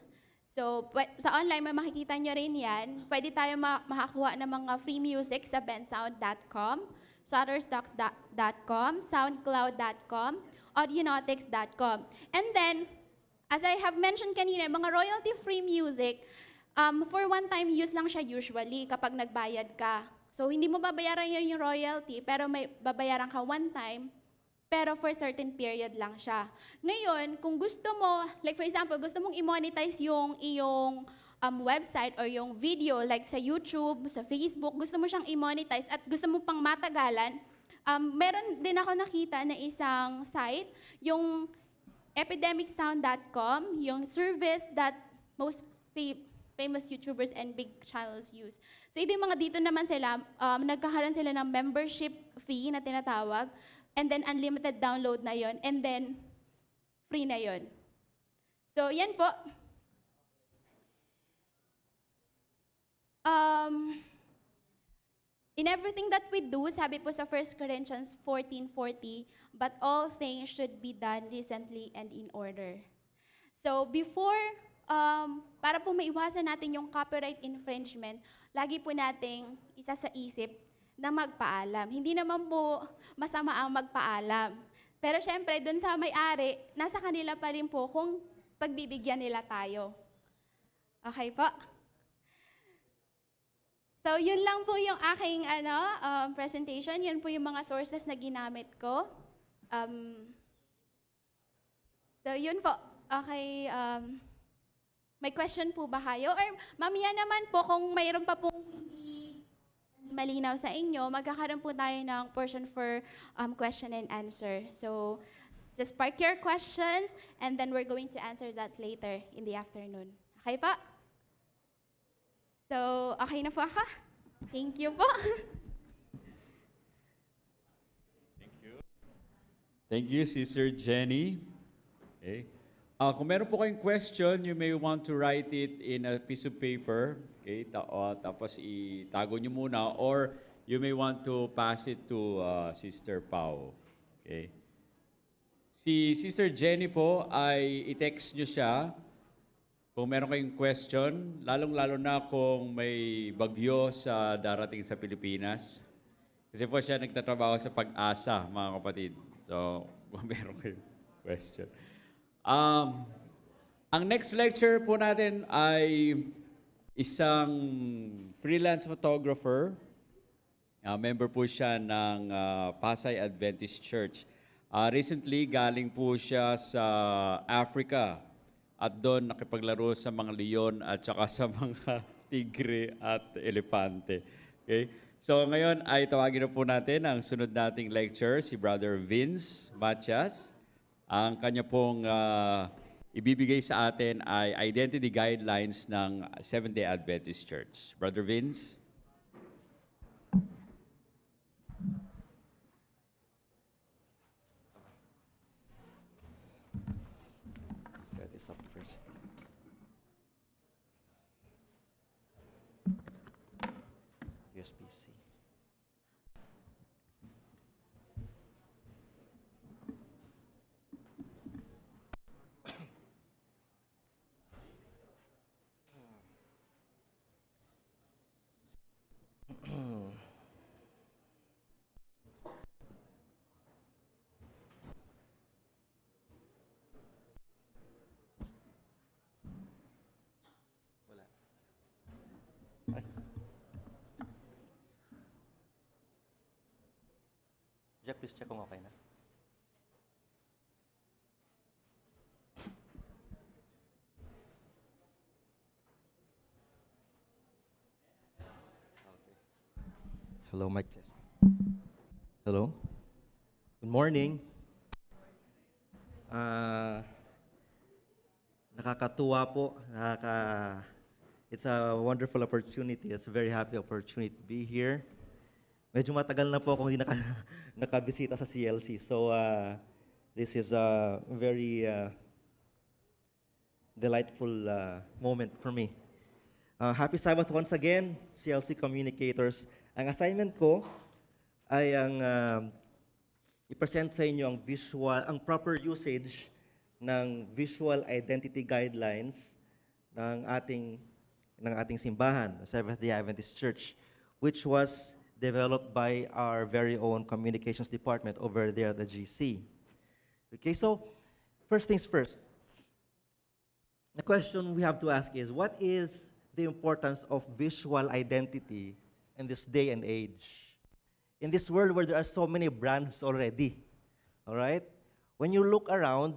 So, sa online, may makikita nyo rin yan. Pwede tayo makakuha ng mga free music sa bensound.com, shutterstocks.com, soundcloud.com, audionautics.com. And then, as I have mentioned kanina, mga royalty-free music, for one-time use lang siya usually kapag nagbayad ka. So, hindi mo babayaran yun yung royalty, pero may babayaran ka one time, pero for certain period lang siya. Ngayon, kung gusto mo, like for example, gusto mong i-monetize yung iyong website or yung video, like sa YouTube, sa Facebook, gusto mo siyang i-monetize at gusto mo pang matagalan, meron din ako nakita na isang site, yung epidemicsound.com, yung service that most famous YouTubers and big channels use. So ito yung mga dito naman sila, nagkakaroon sila ng membership fee na tinatawag, and then unlimited download na yon, and then free na yon. So yan po. In everything that we do, sabi po sa 1 Corinthians 14:40, but all things should be done decently and in order. So before, para po maiwasan natin yung copyright infringement, lagi po nating isa sa isip na magpaalam. Hindi naman po masama ang magpaalam. Pero syempre, dun sa may-ari, nasa kanila pa rin po kung pagbibigyan nila tayo. Okay po? So, yun lang po yung aking presentation. Yun po yung mga sources na ginamit ko. So, yun po. Okay, may question po ba kayo? Or mamaya naman po, kung mayroon pa pong malinaw sa inyo, magkakaroon po tayo ng portion for question and answer. So, just park your questions and then we're going to answer that later in the afternoon. Okay pa? So, okay na po ako? Thank you po. Thank you, Sister Jenny. Okay. Kung meron po kayong question, you may want to write it in a piece of paper. Okay, tapos itago nyo muna, or you may want to pass it to Sister Pau. Okay. Si Sister Jenny po ay i-text nyo siya kung meron kayong question, lalong-lalo na kung may bagyo sa darating sa Pilipinas. Kasi po siya nagtatrabaho sa Pag-asa, mga kapatid. So, kung meron kayong question. Ang next lecture po natin ay isang freelance photographer. Member po siya ng Pasay Adventist Church. Recently, galing po siya sa Africa at doon nakipaglaro sa mga leon at saka sa mga tigre at elepante. Okay? So ngayon ay tawagin na po natin ang sunod nating lecture, si Brother Vince Matias. Ang kanya pong ibibigay sa atin ay identity guidelines ng Seventh-day Adventist Church. Brother Vince? Set this up first. USB-C. Wala. Ay. Jack, please check kung okay na. Okay. Hello, mic test. Hello. Good morning. Nakakatuwa po. It's a wonderful opportunity. It's a very happy opportunity to be here. Medyo matagal na po akong hindi nakabisita sa CLC. So, this is a very delightful moment for me. Happy Sabbath once again, CLC communicators Ang assignment ko ay ang i-present sa inyo ang proper usage ng visual identity guidelines ng ating simbahan, the Seventh-day Adventist Church, which was developed by our very own communications department over there at the GC. Okay, so first things first. The question we have to ask is, what is the importance of visual identity in this day and age? In this world where there are so many brands already, all right? When you look around,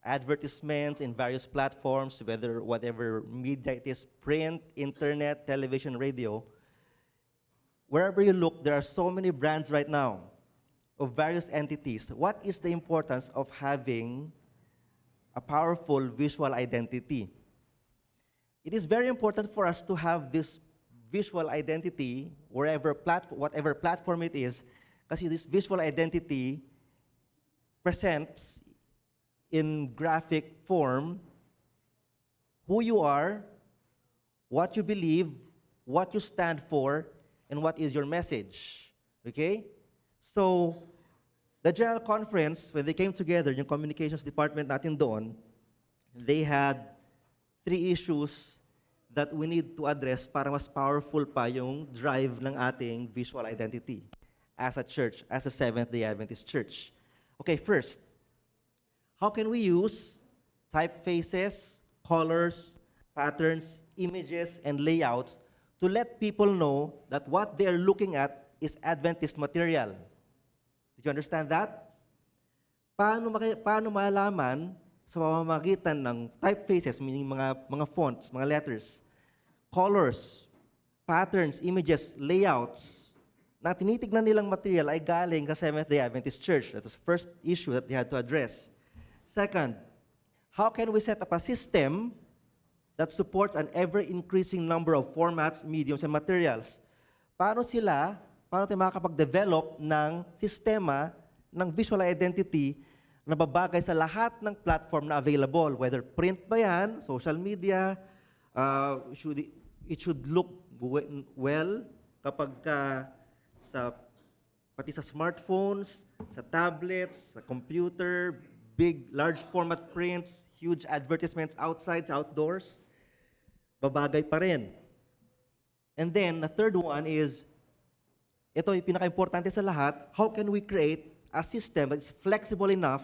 advertisements in various platforms, whatever media it is, print, internet, television, radio, wherever you look, there are so many brands right now of various entities. What is the importance of having a powerful visual identity? It is very important for us to have this visual identity whatever platform it is, kasi this visual identity presents in graphic form who you are, what you believe, what you stand for, and what is your message. Okay? So, the General Conference, when they came together, yung communications department natin doon, they had 3 issues that we need to address para mas powerful pa yung drive ng ating visual identity as a church, as a Seventh-day Adventist church. Okay, first, how can we use typefaces, colors, patterns, images, and layouts to let people know that what they're looking at is Adventist material? Did you understand that? Paano malaman sa pamamagitan ng typefaces, meaning mga fonts, mga letters, colors, patterns, images, layouts, na tinitignan nilang material ay galing sa Seventh-day Adventist Church? That is the first issue that they had to address. Second, how can we set up a system that supports an ever-increasing number of formats, mediums, and materials? Paano tayo makakapag-develop ng sistema ng visual identity na babagay sa lahat ng platform na available, whether print ba yan, social media, it should look well kapag pati sa smartphones, sa tablets, sa computer, large format prints, huge advertisements outside, outdoors, babagay pa rin. And then, the third one is, ito yung pinaka-importante sa lahat, how can we create a system that is flexible enough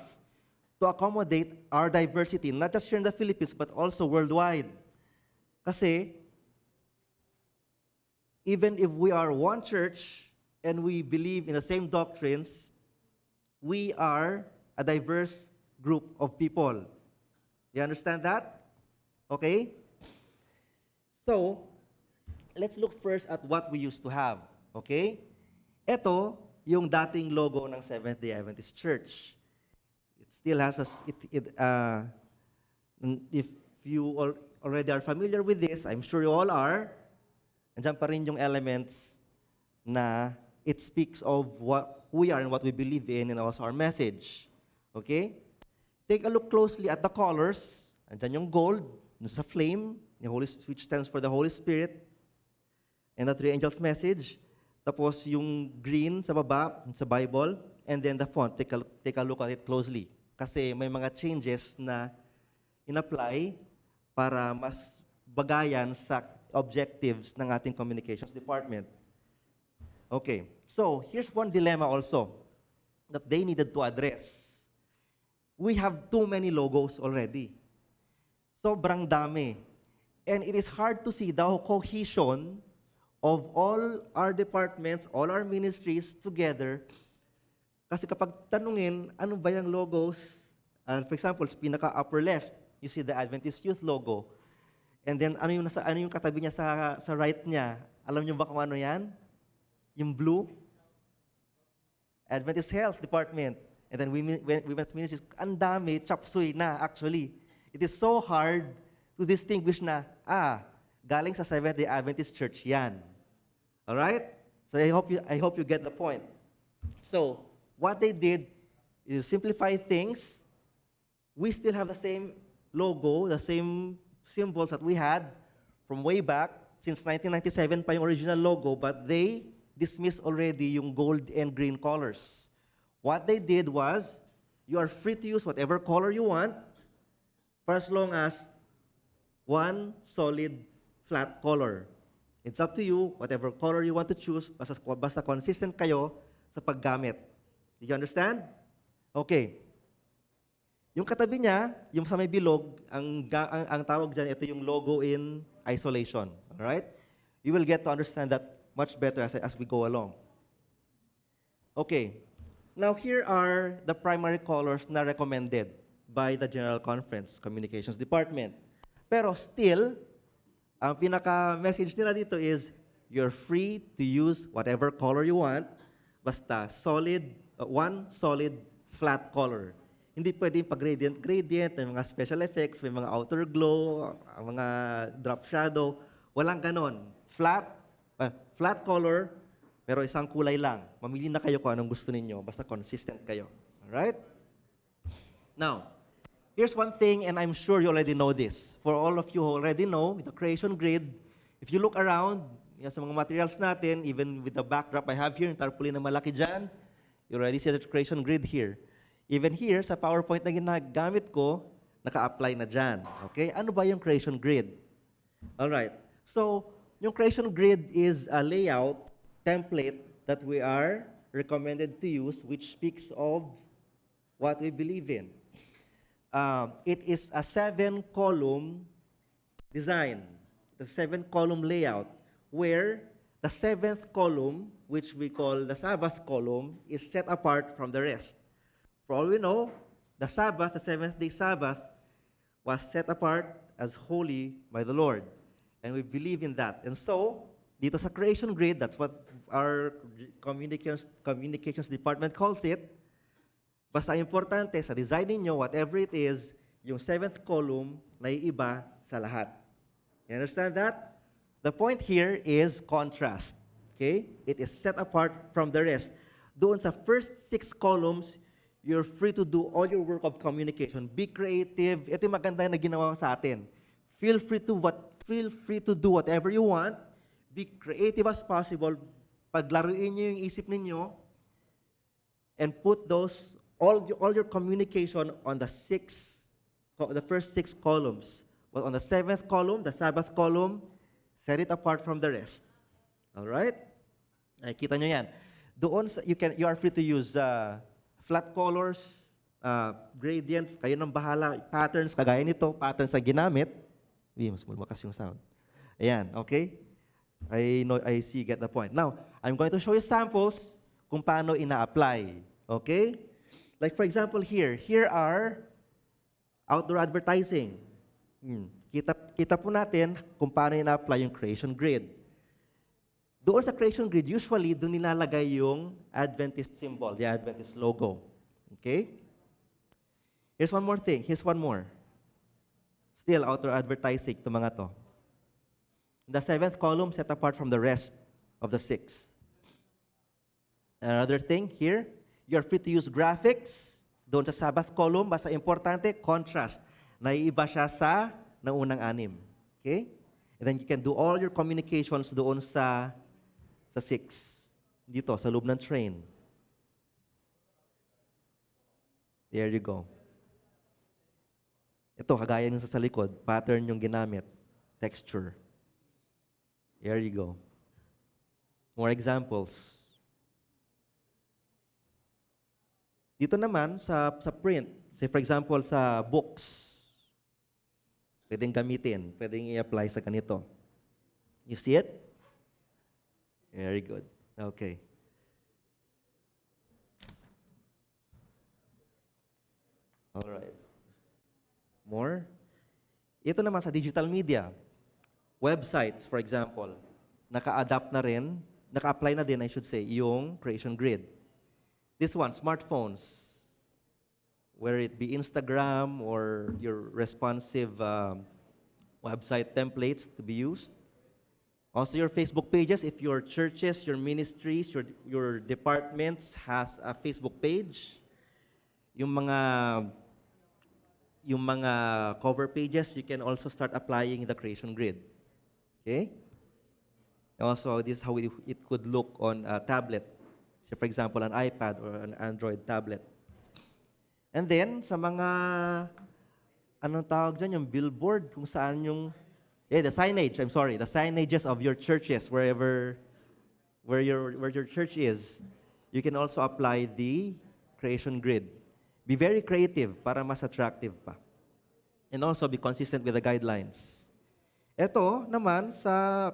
to accommodate our diversity, not just here in the Philippines, but also worldwide. Kasi, even if we are one church and we believe in the same doctrines, we are a diverse group of people. You understand that? Okay? So, let's look first at what we used to have. Okay? Ito, yung dating logo ng Seventh-day Adventist Church. It still has if you already are familiar with this, I'm sure you all are, andyan pa rin yung elements na it speaks of who we are and what we believe in and also our message. Okay? Take a look closely at the colors. Andyan yung gold, sa flame, which stands for the Holy Spirit, and the 3 angels' message. Tapos yung green sa baba, sa Bible, and then the font. Take a look at it closely. Kasi may mga changes na in-apply para mas bagayan sa objectives ng ating communications department. Okay, so here's one dilemma also that they needed to address. We have too many logos already. Sobrang dami. And it is hard to see the cohesion of all our departments, all our ministries together. Kasi kapag tanungin, ano ba yung logos? For example, sa pinaka-upper left, you see the Adventist Youth logo. And then, ano yung katabi niya sa right niya? Alam niyo ba kung ano yan? Yung blue? Adventist Health Department. And then women's ministries, ang dami, chop suey na actually. It is so hard to distinguish na, galing sa Seventh-day Adventist Church yan. Alright? So I hope you get the point. So, what they did is simplify things. We still have the same logo, the same symbols that we had from way back, since 1997 pa yung original logo, but they dismissed already yung gold and green colors. What they did was, you are free to use whatever color you want for as long as one solid flat color. It's up to you, whatever color you want to choose, basta consistent kayo sa paggamit. Did you understand? Okay. Yung katabi niya, yung sa may bilog, ang tawag dyan, ito yung logo in isolation. Alright? You will get to understand that much better as we go along. Okay. Now, here are the primary colors na recommended by the General Conference Communications Department. Pero still, ang pinaka-message nila dito is, you're free to use whatever color you want, basta one solid flat color. Hindi pwedeng pag-gradient, may mga special effects, may mga outer glow, mga drop shadow. Walang ganon. Flat color, pero isang kulay lang. Mamili na kayo kung anong gusto ninyo, basta consistent kayo. Alright? Now, here's one thing, and I'm sure you already know this. For all of you who already know, with the creation grid, if you look around, sa mga materials natin, even with the backdrop I have here, yung tarpaulin na malaki dyan, you already see the creation grid here. Even here, sa PowerPoint na ginagamit ko, naka-apply na dyan. Okay? Ano ba yung creation grid? Alright. So, yung creation grid is a layout template that we are recommended to use, which speaks of what we believe in. It is a 7-column design, the 7-column layout, where the 7th column, which we call the Sabbath column, is set apart from the rest. For all we know, the Sabbath, the 7th-day Sabbath, was set apart as holy by the Lord. And we believe in that. And so, dito sa creation grid, that's what our communications department calls it. Basta importante sa design ninyo, whatever it is, yung 7th column na iiba sa lahat. You understand that? The point here is contrast. Okay? It is set apart from the rest. Doon sa first 6 columns, you're free to do all your work of communication. Be creative. Ito yung maganda na ginawa sa atin. Feel free to do whatever you want. Be creative as possible. Paglaruin niyo yung isip ninyo and put all your communication on the first 6 columns. Well, on the 7th column, the Sabbath column, set it apart from the rest. All right? Nakikita nyo yan. Doon you are free to use flat colors, gradients, kayo nang bahala, patterns, kagaya nito, patterns na ginamit. Mas malakas yung sound. Ayan, okay? I see, get the point. Now, I'm going to show you samples kung paano ina-apply. Okay? Like for example here are outdoor advertising. Kita po natin kung paano ina-apply yung creation grid. Doon sa creation grid, usually doon nilalagay yung Adventist symbol, the Adventist logo. Okay? Here's one more thing. Here's one more. Still outdoor advertising, ito mga to. The 7th column set apart from the rest of the 6. Another thing here, you're free to use graphics. Doon sa Sabbath column, basta importante, contrast. Naiiba siya sa naunang 6. Okay? And then you can do all your communications doon sa 6. Dito, sa loob ng train. There you go. Ito, kagaya nyo sa likod. Pattern yung ginamit. Texture. There you go. More examples. Dito naman, sa print. Say for example, sa books. Pwedeng gamitin. Pwedeng i-apply sa ganito. You see it? Very good. Okay. Alright. More. Ito naman sa digital media. Websites, for example. Naka-adapt na rin, naka-apply na din, I should say, yung creation grid. This one, smartphones. Whether it be Instagram or your responsive website templates to be used. Also your Facebook pages, if your churches, your ministries, your departments has a Facebook page. Yung mga cover pages, you can also start applying the creation grid. Okay? Also, this is how it could look on a tablet. So for example, an iPad or an Android tablet. And then, sa mga, anong tawag dyan, yung billboard, kung saan yung, the signage, the signages of your churches, where your church is, you can also apply the creation grid. Be very creative para mas attractive pa. And also be consistent with the guidelines. Ito naman sa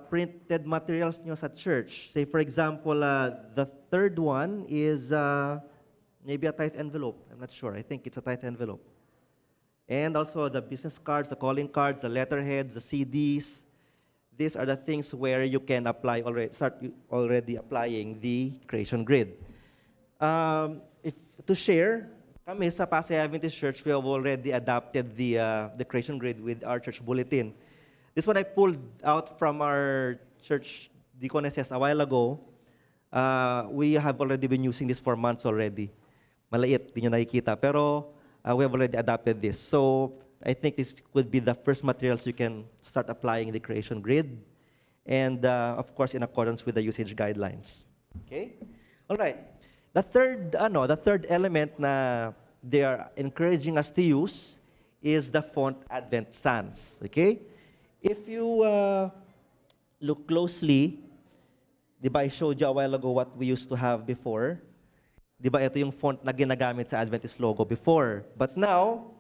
printed materials nyo sa church. Say for example, the third one is maybe a tithe envelope. I'm not sure. I think it's a tithe envelope. And also the business cards, the calling cards, the letterheads, the CDs. These are the things where you can start already applying the creation grid. If to share, kami sa Pasay Adventist Church, we have already adopted the creation grid with our church bulletin. This one I pulled out from our church deaconesses a while ago. We have already been using this for months already. Malait, di nyo nakikita. Pero we have already adopted this. So I think this could be the first materials you can start applying the creation grid. And of course, in accordance with the usage guidelines. Okay? All right. The third element na they are encouraging us to use is the font Advent Sans. Okay? If you look closely, di ba I showed you a while ago what we used to have before? Di ba ito yung font na ginagamit sa Adventist logo before? But now,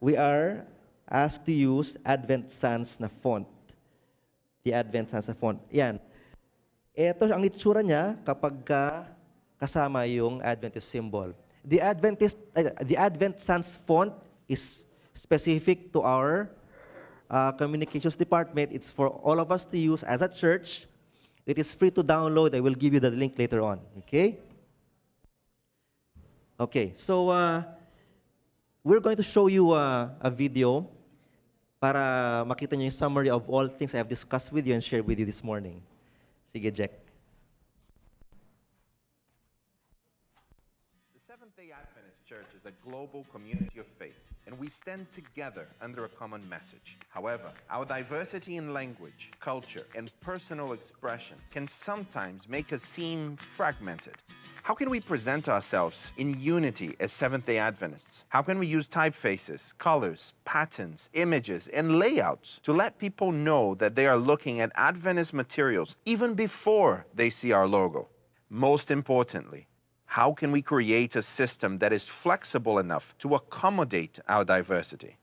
we are asked to use Advent Sans na font. The Advent Sans na font. Yan. Ito ang itsura niya kapag kasama yung Adventist symbol. The Advent Sans font is specific to our communications department. It's for all of us to use as a church. It is free to download. I will give you the link later on. Okay? Okay, so we're going to show you a video para makita nyo yung summary of all things I have discussed with you and shared with you this morning. Sige, Jack. The Seventh-day Adventist Church is a global community of faith, and we stand together under a common message. However, our diversity in language, culture, and personal expression can sometimes make us seem fragmented. How can we present ourselves in unity as Seventh-day Adventists? How can we use typefaces, colors, patterns, images, and layouts to let people know that they are looking at Adventist materials even before they see our logo? Most importantly, how can we create a system that is flexible enough to accommodate our diversity?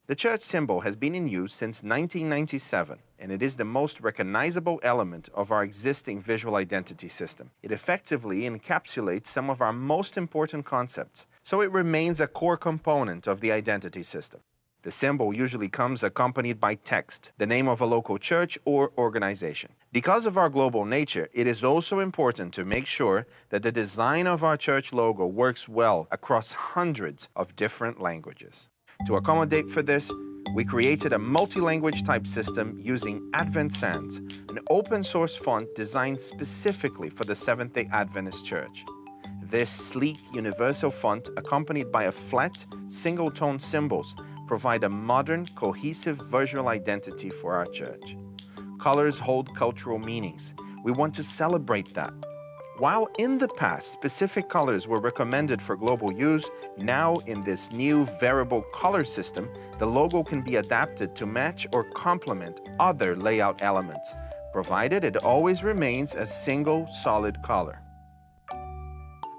The church symbol has been in use since 1997, and it is the most recognizable element of our existing visual identity system. It effectively encapsulates some of our most important concepts, so it remains a core component of the identity system. The symbol usually comes accompanied by text, the name of a local church or organization. Because of our global nature, it is also important to make sure that the design of our church logo works well across hundreds of different languages. To accommodate for this, we created a multi-language type system using Advent Sans, an open-source font designed specifically for the Seventh-day Adventist Church. This sleek, universal font, accompanied by a flat, single-tone symbols, provide a modern, cohesive visual identity for our church. Colors hold cultural meanings. We want to celebrate that. While in the past, specific colors were recommended for global use, now in this new variable color system, the logo can be adapted to match or complement other layout elements, provided it always remains a single solid color.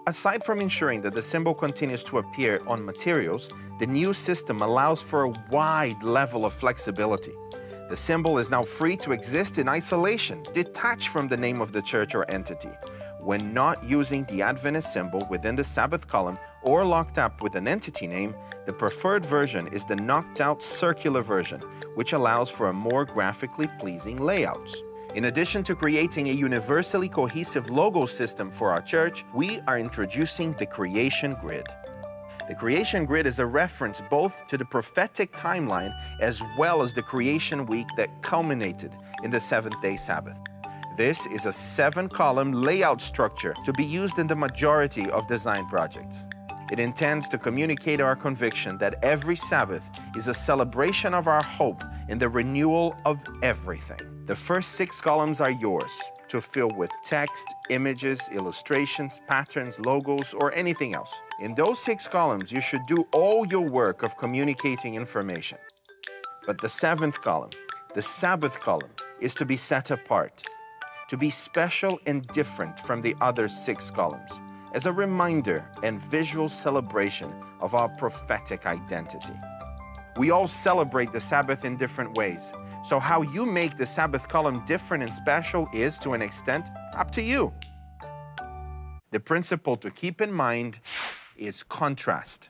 Aside from ensuring that the symbol continues to appear on materials, the new system allows for a wide level of flexibility. The symbol is now free to exist in isolation, detached from the name of the church or entity. When not using the Adventist symbol within the Sabbath column or locked up with an entity name, the preferred version is the knocked-out circular version, which allows for a more graphically pleasing layout. In addition to creating a universally cohesive logo system for our church, we are introducing the Creation Grid. The Creation Grid is a reference both to the prophetic timeline as well as the creation week that culminated in the seventh-day Sabbath. This is a 7-column layout structure to be used in the majority of design projects. It intends to communicate our conviction that every Sabbath is a celebration of our hope in the renewal of everything. The first 6 columns are yours to fill with text, images, illustrations, patterns, logos, or anything else. In those 6 columns, you should do all your work of communicating information. But the 7th column, the Sabbath column, is to be set apart, to be special and different from the other 6 columns, as a reminder and visual celebration of our prophetic identity. We all celebrate the Sabbath in different ways, so how you make the Sabbath column different and special is, to an extent, up to you. The principle to keep in mind is contrast.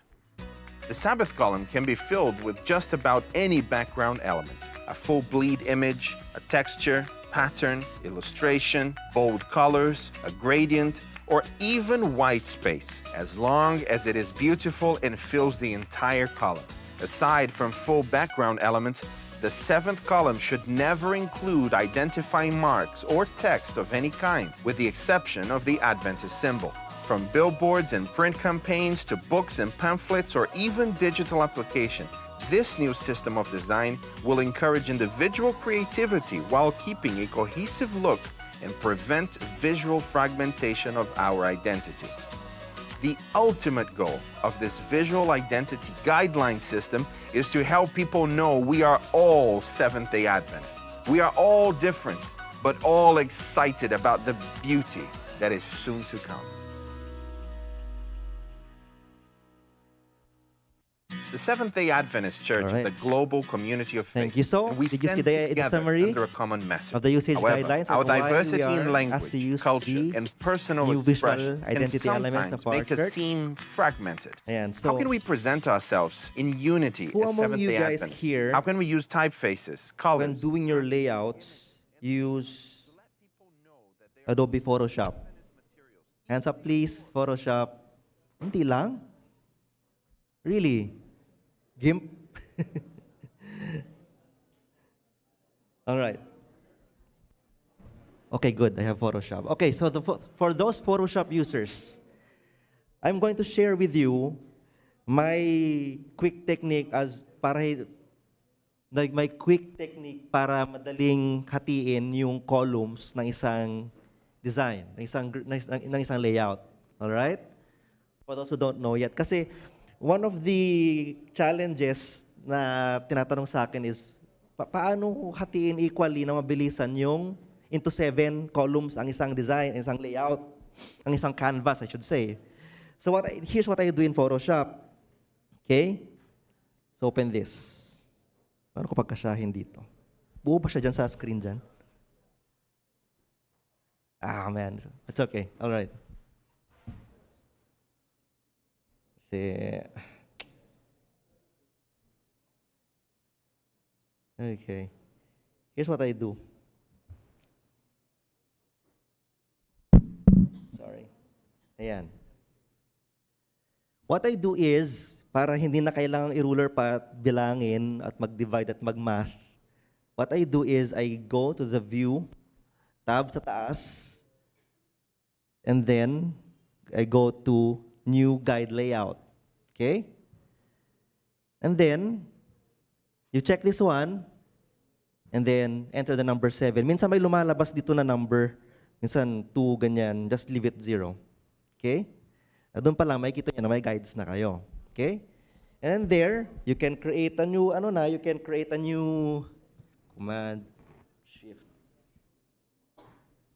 The Sabbath column can be filled with just about any background element: a full bleed image, a texture, pattern, illustration, bold colors, a gradient, or even white space, as long as it is beautiful and fills the entire column. Aside from full background elements, the 7th column should never include identifying marks or text of any kind, with the exception of the Adventist symbol. From billboards and print campaigns to books and pamphlets or even digital application, this new system of design will encourage individual creativity while keeping a cohesive look and prevent visual fragmentation of our identity. The ultimate goal of this visual identity guideline system is to help people know we are all Seventh-day Adventists. We are all different, but all excited about the beauty that is soon to come. The Seventh-day Adventist Church All right. is a global community of faith. Thank you. So, and we did you see stand the together summary under a common message. of the usage However, guidelines our of why we diversity are in asked to language, use culture, the and personal new visual expression can identity elements sometimes of our make us church. seem fragmented. And How so, can we present ourselves in unity who as among you Seventh-day guys Adventists? here, How can we use typefaces, when colors? doing your layouts, use Adobe Photoshop? Hands up, please. Photoshop. Hindi lang? Really? GIMP? All right. Okay, good. I have Photoshop. Okay, so for those Photoshop users, I'm going to share with you my quick technique para madaling hatiin yung columns ng isang design, ng isang layout. All right? For those who don't know yet. Kasi one of the challenges na tinatanong sa akin is, paano hatiin equally na mabilisan yung into 7 columns ang isang design, ang isang layout, ang isang canvas, I should say. So here's what I do in Photoshop. Okay? So open this. Paano ko pagkasyahin dito? Buo ba siya dyan sa screen dyan? Ah, man. It's okay. All right. Okay. Here's what I do. Sorry. Ayan. What I do is, para hindi na kailangang i-ruler pa at bilangin at mag-divide at mag-math, what I do is I go to the View tab sa taas, and then I go to New Guide Layout. Okay? And then, you check this one, and then enter the number 7. Minsan may lumalabas dito na number, minsan 2, ganyan, just leave it 0. Okay? Doon pa lang, makikita nyo na may guides na kayo. Okay? And then there, you can create a new, Command, Shift,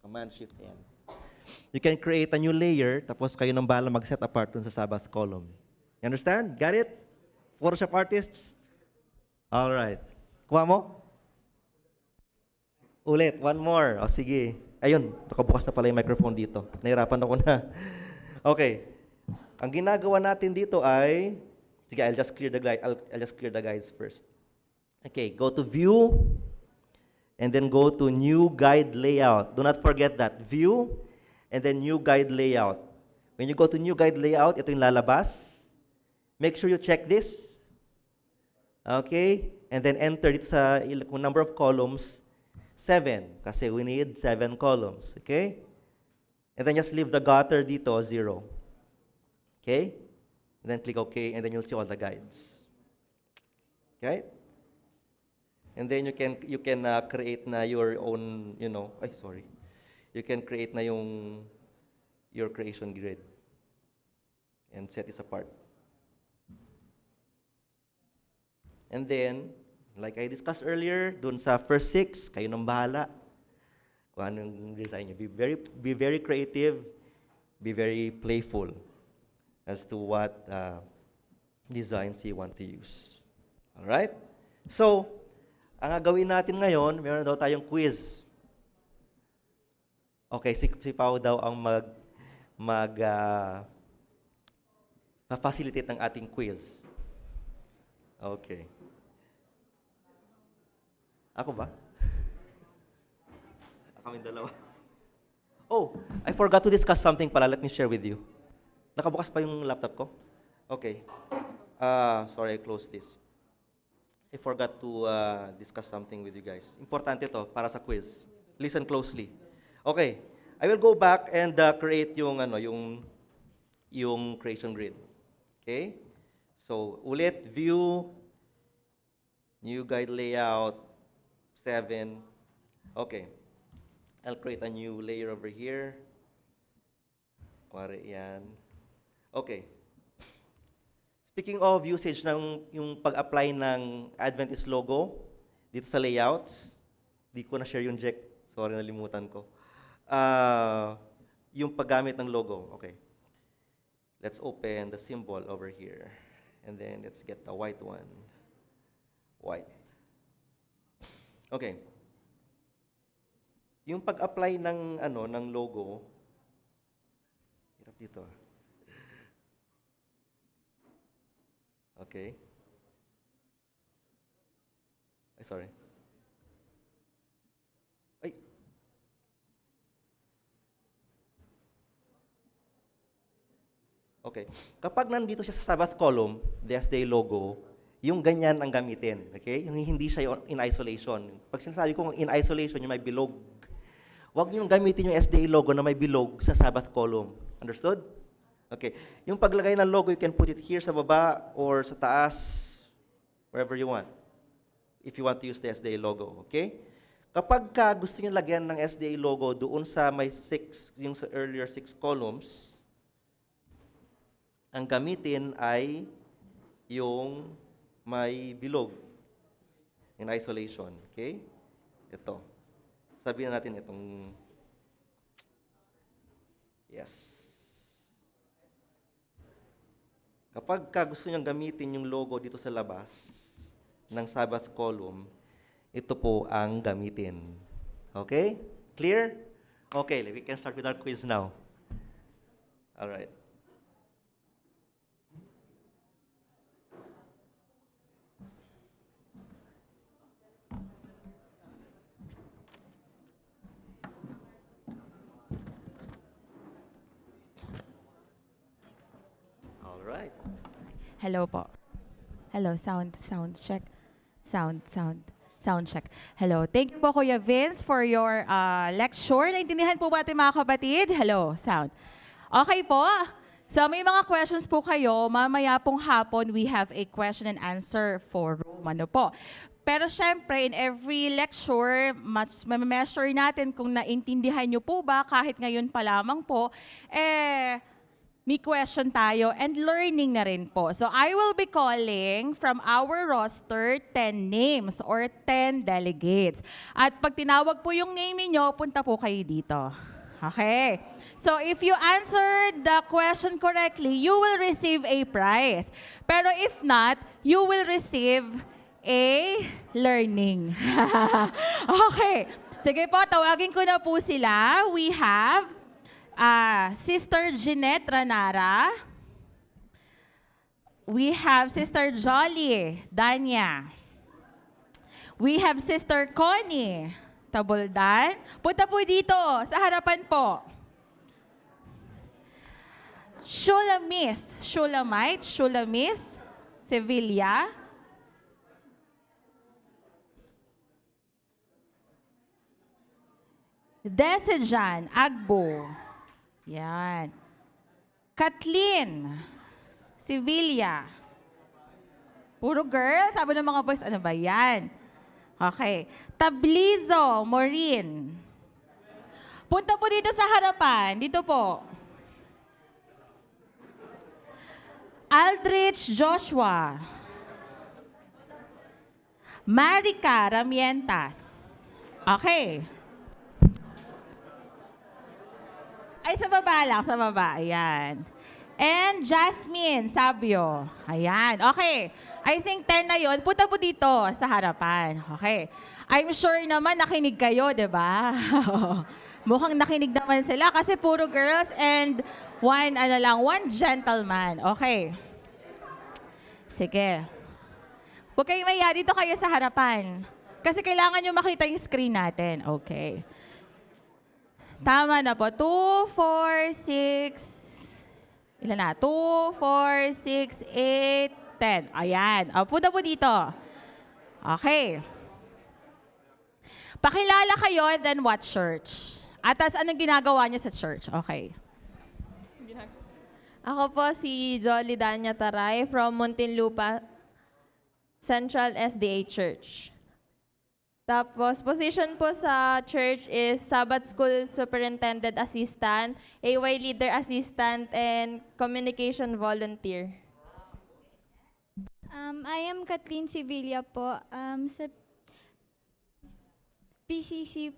N. You can create a new layer, tapos kayo nang bahala mag-set apart dun sa Sabbath column. You understand? Got it? Photoshop artists? All right. Kuha mo? Ulit, one more. O sige. Ayun, nakabukas na pala yung microphone dito. Nahirapan ako na. Okay. Ang ginagawa natin dito ay, sige, I'll just clear the guides first. Okay, go to View, and then go to New Guide Layout. Do not forget that. View, and then New Guide Layout. When you go to New Guide Layout, ito yung lalabas. Make sure you check this. Okay? And then enter dito sa number of columns, 7. Kasi we need 7 columns. Okay? And then just leave the gutter dito, 0. Okay? and then click OK, and then you'll see all the guides. Okay? And then you can create na your own, you can create na your creation grid and set this apart. And then, like I discussed earlier, dun sa first 6, kayo nang bahala kung anong design nyo. Be very creative, be very playful as to what designs you want to use. Alright? So, ang gagawin natin ngayon, meron daw tayong quiz. Okay, si Pao daw ang facilitate ng ating quiz. Okay. Ako ba? Kaming dalawa. Oh, I forgot to discuss something pala. Let me share with you. Nakabukas pa yung laptop ko? Okay. Sorry, I closed this. I forgot to discuss something with you guys. Importante to para sa quiz. Listen closely. Okay. I will go back and create yung creation grid. Okay? So, ulit, view, new guide layout, 7. Okay. I'll create a new layer over here. Kuwari yan. Okay. Speaking of usage ng yung pag-apply ng Adventist logo dito sa layouts, di ko na-share yung Jack. Sorry, nalimutan ko. Yung paggamit ng logo. Okay. Let's open the symbol over here. And then let's get the white one. White. Okay. Yung pag-apply ng logo, hirap dito. Okay. Ay, sorry. Ay. Okay. Kapag nandito siya sa Sabbath column, the SDA logo, yung ganyan ang gamitin. Okay? Yung hindi siya in isolation. Pag sinasabi ko in isolation, yung may bilog. Huwag niyong gamitin yung SDA logo na may bilog sa Sabbath column. Understood? Okay. Yung paglagay ng logo, you can put it here sa baba or sa taas, wherever you want. If you want to use the SDA logo. Okay? Kapag gusto niyo lagyan ng SDA logo doon sa may 6, yung sa earlier 6 columns, ang gamitin ay yung may bilog in isolation. Okay? Ito. Sabihin natin itong yes. Kapag gusto niyang gamitin yung logo dito sa labas ng Sabbath column, ito po ang gamitin. Okay? Clear? Okay, we can start with our quiz now. All right. Right. Hello po. Hello, sound check. Sound check. Hello. Thank you po, Kuya Vince, for your lecture. Naintindihan po ba ating mga kapatid? Hello, sound. Okay po. So may mga questions po kayo. Mamaya pong hapon, we have a question and answer for room. Ano po? Pero syempre, in every lecture, ma-measure natin kung naintindihan nyo po ba, kahit ngayon pa lamang po, may question tayo and learning na rin po. So I will be calling from our roster 10 names or 10 delegates. At pag tinawag po yung name niyo, punta po kayo dito. Okay? So if you answered the question correctly, you will receive a prize. Pero if not, you will receive a learning. Okay. Sige po, tawagin ko na po sila. We have Sister Jeanette Ranara. We have Sister Jolly Danya. We have Sister Connie Tabuldan. Punta po dito, sa harapan po. Shulamith Sevilla. Desejan Agbo. Yan. Kathleen Sevilla. Puro girl? Sabi ng mga boys, ano ba yan? Okay. Tablizo, Maureen. Punta po dito sa harapan. Dito po. Aldrich Joshua. Marica Ramientas. Okay. Ay, sa baba lang, sa baba. Ayan. And Jasmine Sabio. Ayan. Okay. I think 10 na yon. Punta po dito sa harapan. Okay. I'm sure naman nakinig kayo, di ba? Mukhang nakinig naman sila kasi puro girls and one gentleman. Okay. Sige. Huwag kayong maya. Dito kayo sa harapan. Kasi kailangan nyo makita yung screen natin. Okay. Tama na po. 2, 4, 6. Ilan na? 2, 4, 6, 8, 10. Ayan. O, punta po dito. Okay. Pakilala kayo, then what church? At anong ginagawa niyo sa church? Okay. Ako po si Jolly Danya Taray from Muntinlupa Central SDA Church. Tapos, position po sa church is Sabbath School Superintendent Assistant, AY Leader Assistant, and Communication Volunteer. I am Kathleen Sevilla po sa PCC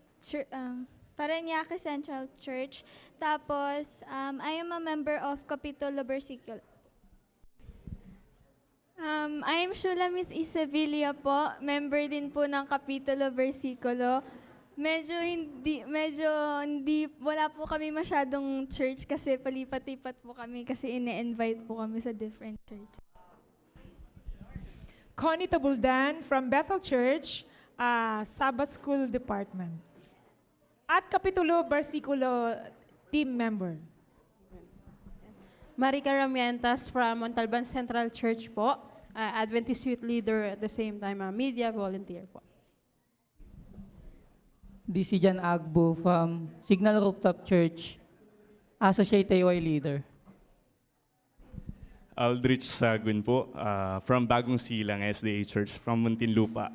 Parañaque Central Church. Tapos, I am a member of Capitulo Versiculo. I am Shulamith Isabilla po, member din po ng Kapitulo Versikulo. Wala po kami masyadong church kasi palipat-lipat po kami kasi ine-invite po kami sa different churches. Connie Tabuldan from Bethel Church, Sabbath School Department. At Kapitulo Versikulo team member. Marica Ramientas from Montalban Central Church po. Adventist youth leader at the same time, media volunteer po. DC Jan Agbo from Signal Rooftop Church, Associate AY leader. Aldrich Sagun po, from Bagong Silang SDA Church from Muntinlupa.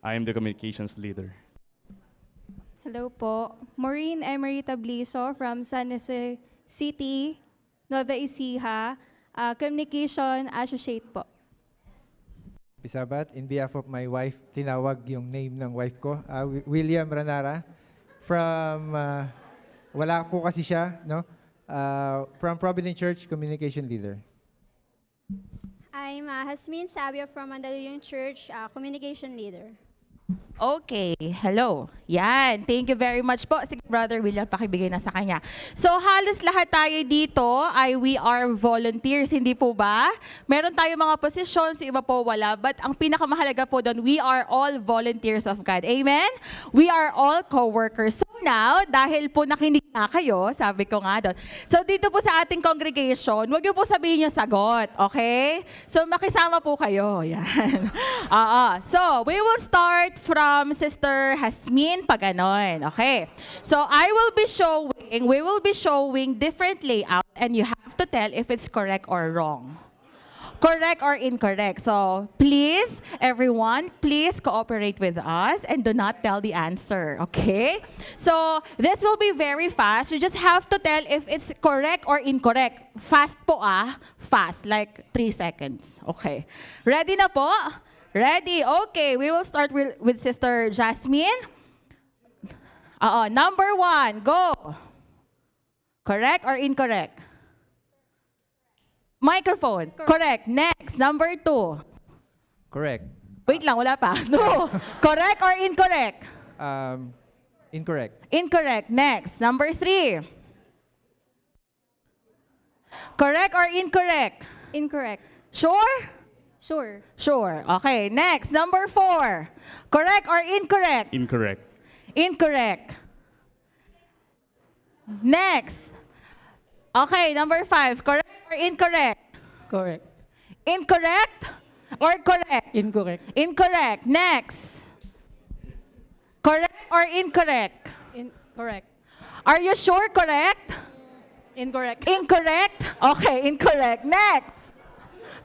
I am the communications leader. Hello po. Maureen Emery Tablizo from San Jose City, Nueva Ecija, Communication Associate po. Pisabat, in behalf of my wife, tinawag yung name ng wife ko, William Ranara, from, wala po kasi siya, no? From Providence Church, Communication Leader. I'm Hasmin Sabio from Mandaluyong Church, Communication Leader. Okay, hello. Yan, thank you very much po. Sige, Brother William, pakibigay na sa kanya. So, halos lahat tayo dito ay we are volunteers, hindi po ba? Meron tayo mga positions, iba po wala. But ang pinakamahalaga po doon, we are all volunteers of God. Amen? We are all co-workers. So now, dahil po nakinig na kayo, sabi ko nga doon. So, dito po sa ating congregation, huwag niyo po sabihin yung sagot, okay? So, makisama po kayo. Yan. So, we will start from Sister Hasmin, pag ganon. Okay. So, we will be showing different layout and you have to tell if it's correct or wrong. Correct or incorrect. So, please, everyone, please cooperate with us and do not tell the answer. Okay? So, this will be very fast. You just have to tell if it's correct or incorrect. Fast po Fast. Like 3 seconds. Okay. Ready na po? Ready? Okay, we will start with Sister Jasmine. Number 1, go. Correct or incorrect? Microphone. Correct. Next, number 2. Correct. Wait lang, wala pa. No. Correct or incorrect? Incorrect. Incorrect. Next, number 3. Correct or incorrect? Incorrect. Sure? Sure. Sure. Okay, next, number 4. Correct or incorrect? Incorrect. Incorrect. Next. Okay, number 5. Correct or incorrect? Correct. Incorrect or correct? Incorrect. Incorrect. Next. Correct or incorrect? Correct. Are you sure correct? Incorrect. Incorrect? Okay, incorrect. Next.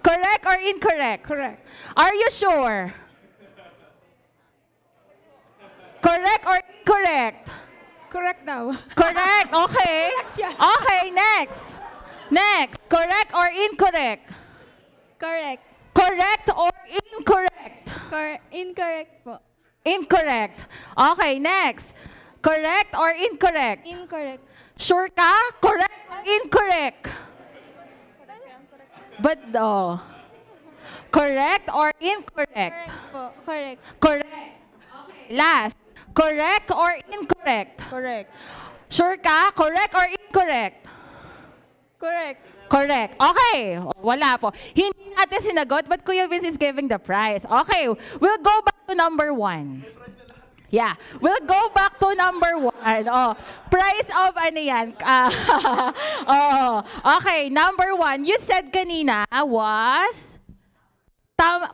Correct or incorrect? Correct. Are you sure? Correct or incorrect? Correct daw. Correct. Okay. Correct siya. Okay, next. Next. Correct or incorrect? Correct. Correct or incorrect? Incorrect po. Incorrect. Okay, next. Correct or incorrect? Incorrect. Sure ka? Correct or incorrect? But correct or incorrect? Correct po. Correct. Correct. Okay, last. Correct or incorrect? Correct. Sure ka? Correct or incorrect? Correct. Correct. Okay. Wala po. Hindi natin sinagot, but Kuya Vince is giving the prize. Okay. We'll go back to number 1. Yeah. We'll go back to number 1. Oh, price of ano yan? Oh. Okay. Number 1. You said kanina was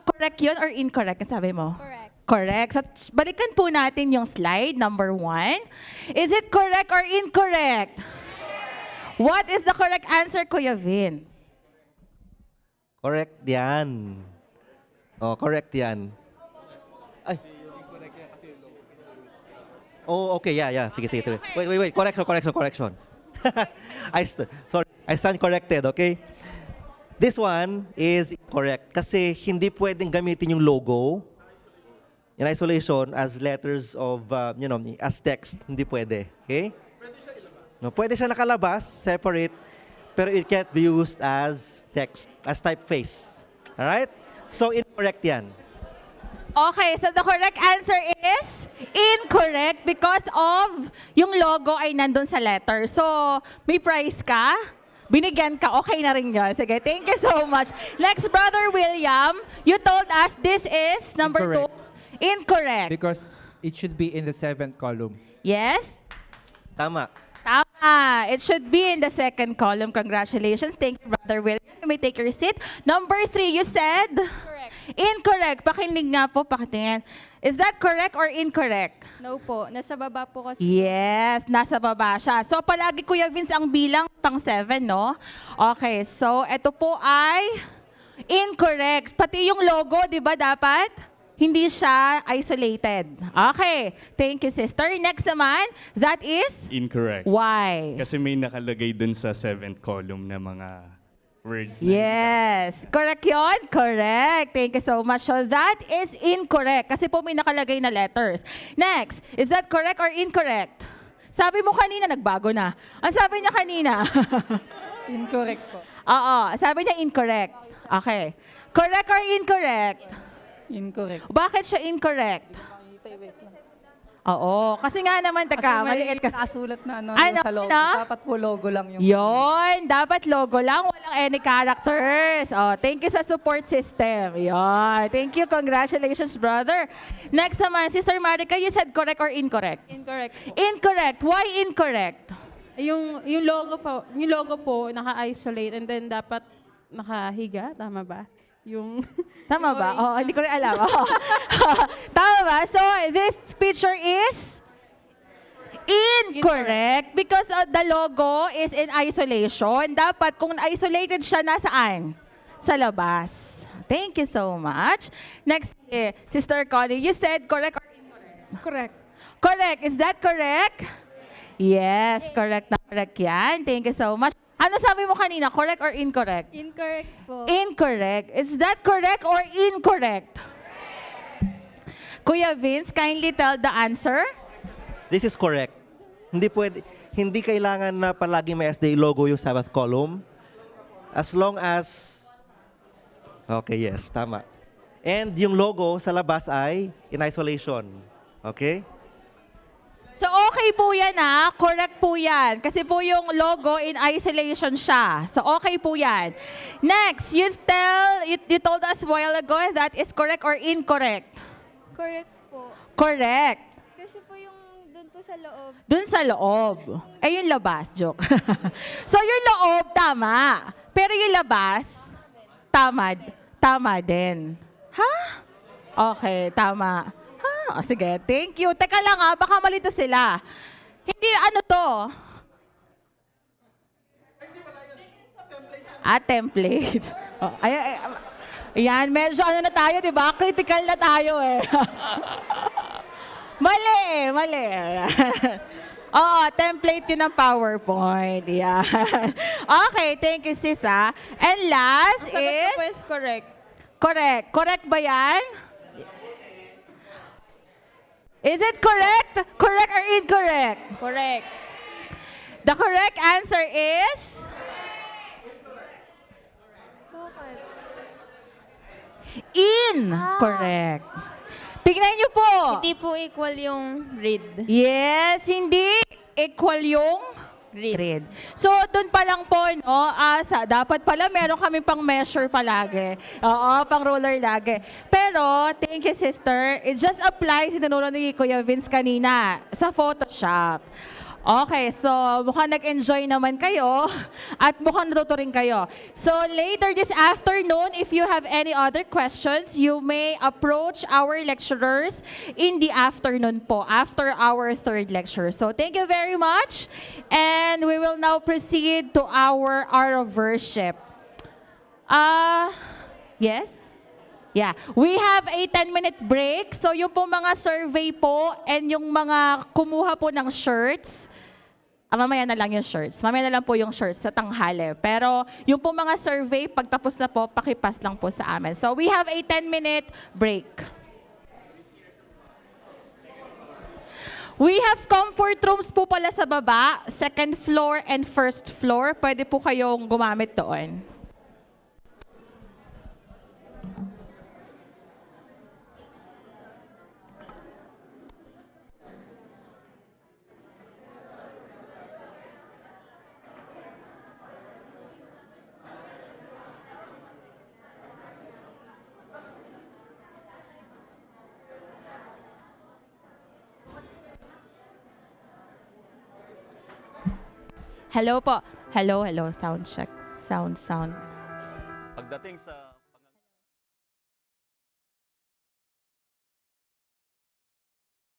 correct yun or incorrect? Ang sabi mo? Correct. Correct. So, balikan po natin yung slide, number 1. Is it correct or incorrect? What is the correct answer, Kuya Vince? Correct yan. Oh, correct yan. Ay. Oh, okay, yeah. Sige. Wait. Correction. Sorry, I stand corrected, okay? This one is correct kasi hindi pwedeng gamitin yung logo in isolation as letters of, as text. Hindi pwede, okay? No, pwede siya nakalabas, separate, pero it can't be used as text, as typeface. Alright? So, incorrect yan. Okay, so the correct answer is incorrect because of yung logo ay nandun sa letter. So, may prize ka? Binigyan ka, okay na rin yun. Sige, thank you so much. Next, Brother William, you told us this is number Incorrect. 2. Incorrect. Because it should be in the 7th column. Yes? Tama. Tama. It should be in the 2nd column. Congratulations. Thank you, Brother William. You may take your seat. Number 3, you said? Correct. Incorrect. Pakinig nga po, pakitingin. Is that correct or incorrect? No po. Nasa baba po kasi. Yes, nasa baba siya. So, palagi, Kuya Vince, ang bilang pang 7, no? Okay, so, ito po ay incorrect. Pati yung logo, di ba, dapat? Hindi siya isolated. Okay. Thank you, sister. Next naman, that is? Incorrect. Why? Kasi may nakalagay dun sa 7th column na mga words. Yes. Correct yun? Correct. Thank you so much. So that is incorrect. Kasi po may nakalagay na letters. Next, is that correct or incorrect? Sabi mo kanina, nagbago na. Ang sabi niya kanina? Incorrect po. Oo. Sabi niya incorrect. Okay. Correct or incorrect? Incorrect. Bakit siya incorrect? Oo. Kasi nga naman, teka, maliit kasi. Nakasulat na ano, Ano? sa logo. Ano? Dapat po logo lang yung... Yon, dapat logo lang, walang any characters. Oh, thank you sa support system. Yon. Thank you. Congratulations, brother. Next naman, Sister Marica, you said correct or incorrect? Incorrect po. Incorrect. Why incorrect? Yung logo po naka-isolate and then dapat nakahiga, tama ba? Yung Tama ba? Oh, hindi ko rin alam. Oh. Tama ba? So, this picture is incorrect because the logo is in isolation. Dapat kung isolated siya, nasaan? Sa labas. Thank you so much. Next, Sister Connie, you said correct or incorrect? Correct. Correct. Is that correct? Yes, correct na correct yan. Thank you so much. Ano sabi mo kanina? Correct or incorrect? Incorrect po. Incorrect. Is that correct or incorrect? Kuya Vince, kindly tell the answer. This is correct. Hindi kailangan na palagi may SDA logo yung Sabbath column. As long as... Okay, yes, tama. And yung logo sa labas ay in isolation. Okay? So okay po yan ha. Correct po yan. Kasi po yung logo in isolation siya. So okay po yan. Next, you told us a while ago that is correct or incorrect? Correct po. Correct. Kasi po yung doon po sa loob. Doon sa loob. Eh, yung labas. Joke. So, yung loob, tama. Pero yung labas, tama din. Ha? Okay, tama. Ha? Sige, thank you. Teka lang ha, baka malito sila. Hindi, ano to? Template. Oh, Yan, medyo ano na tayo, di ba? Critical na tayo eh. Mali, mali. Oo, template yun ng PowerPoint. Yan. Okay, thank you, sis, ah. And last Ang sagot ko is... po is correct. Correct. Correct ba yan? Is it correct? Correct or incorrect? Correct. The correct answer is... Correct. Tingnan niyo po. Hindi po equal yung read. Yes, hindi equal yung read. So, doon pa lang po, no, dapat pala meron kami pang measure palagi. Oo, pang ruler lagi. Pero, thank you, sister. It just applies, sinunuro ni Kuya Vince kanina, sa Photoshop. Okay, so mukhang nag-enjoy naman kayo at mukhang natuto rin kayo. So later this afternoon, if you have any other questions, you may approach our lecturers in the afternoon po, after our third lecture. So thank you very much. And we will now proceed to our hour of worship. Yes? Yeah. We have a 10-minute break. So yung po mga survey po and yung mga kumuha po ng shirts, mamaya na lang yung shirts. Mamaya na lang po yung shirts sa tanghali. Pero yung po mga survey, pagtapos na po, pakipas lang po sa amin. So we have a 10-minute break. We have comfort rooms po pala sa baba, second floor and first floor. Pwede po kayong gumamit doon. Hello po. Hello, hello. Sound check. Sound. Pagdating sa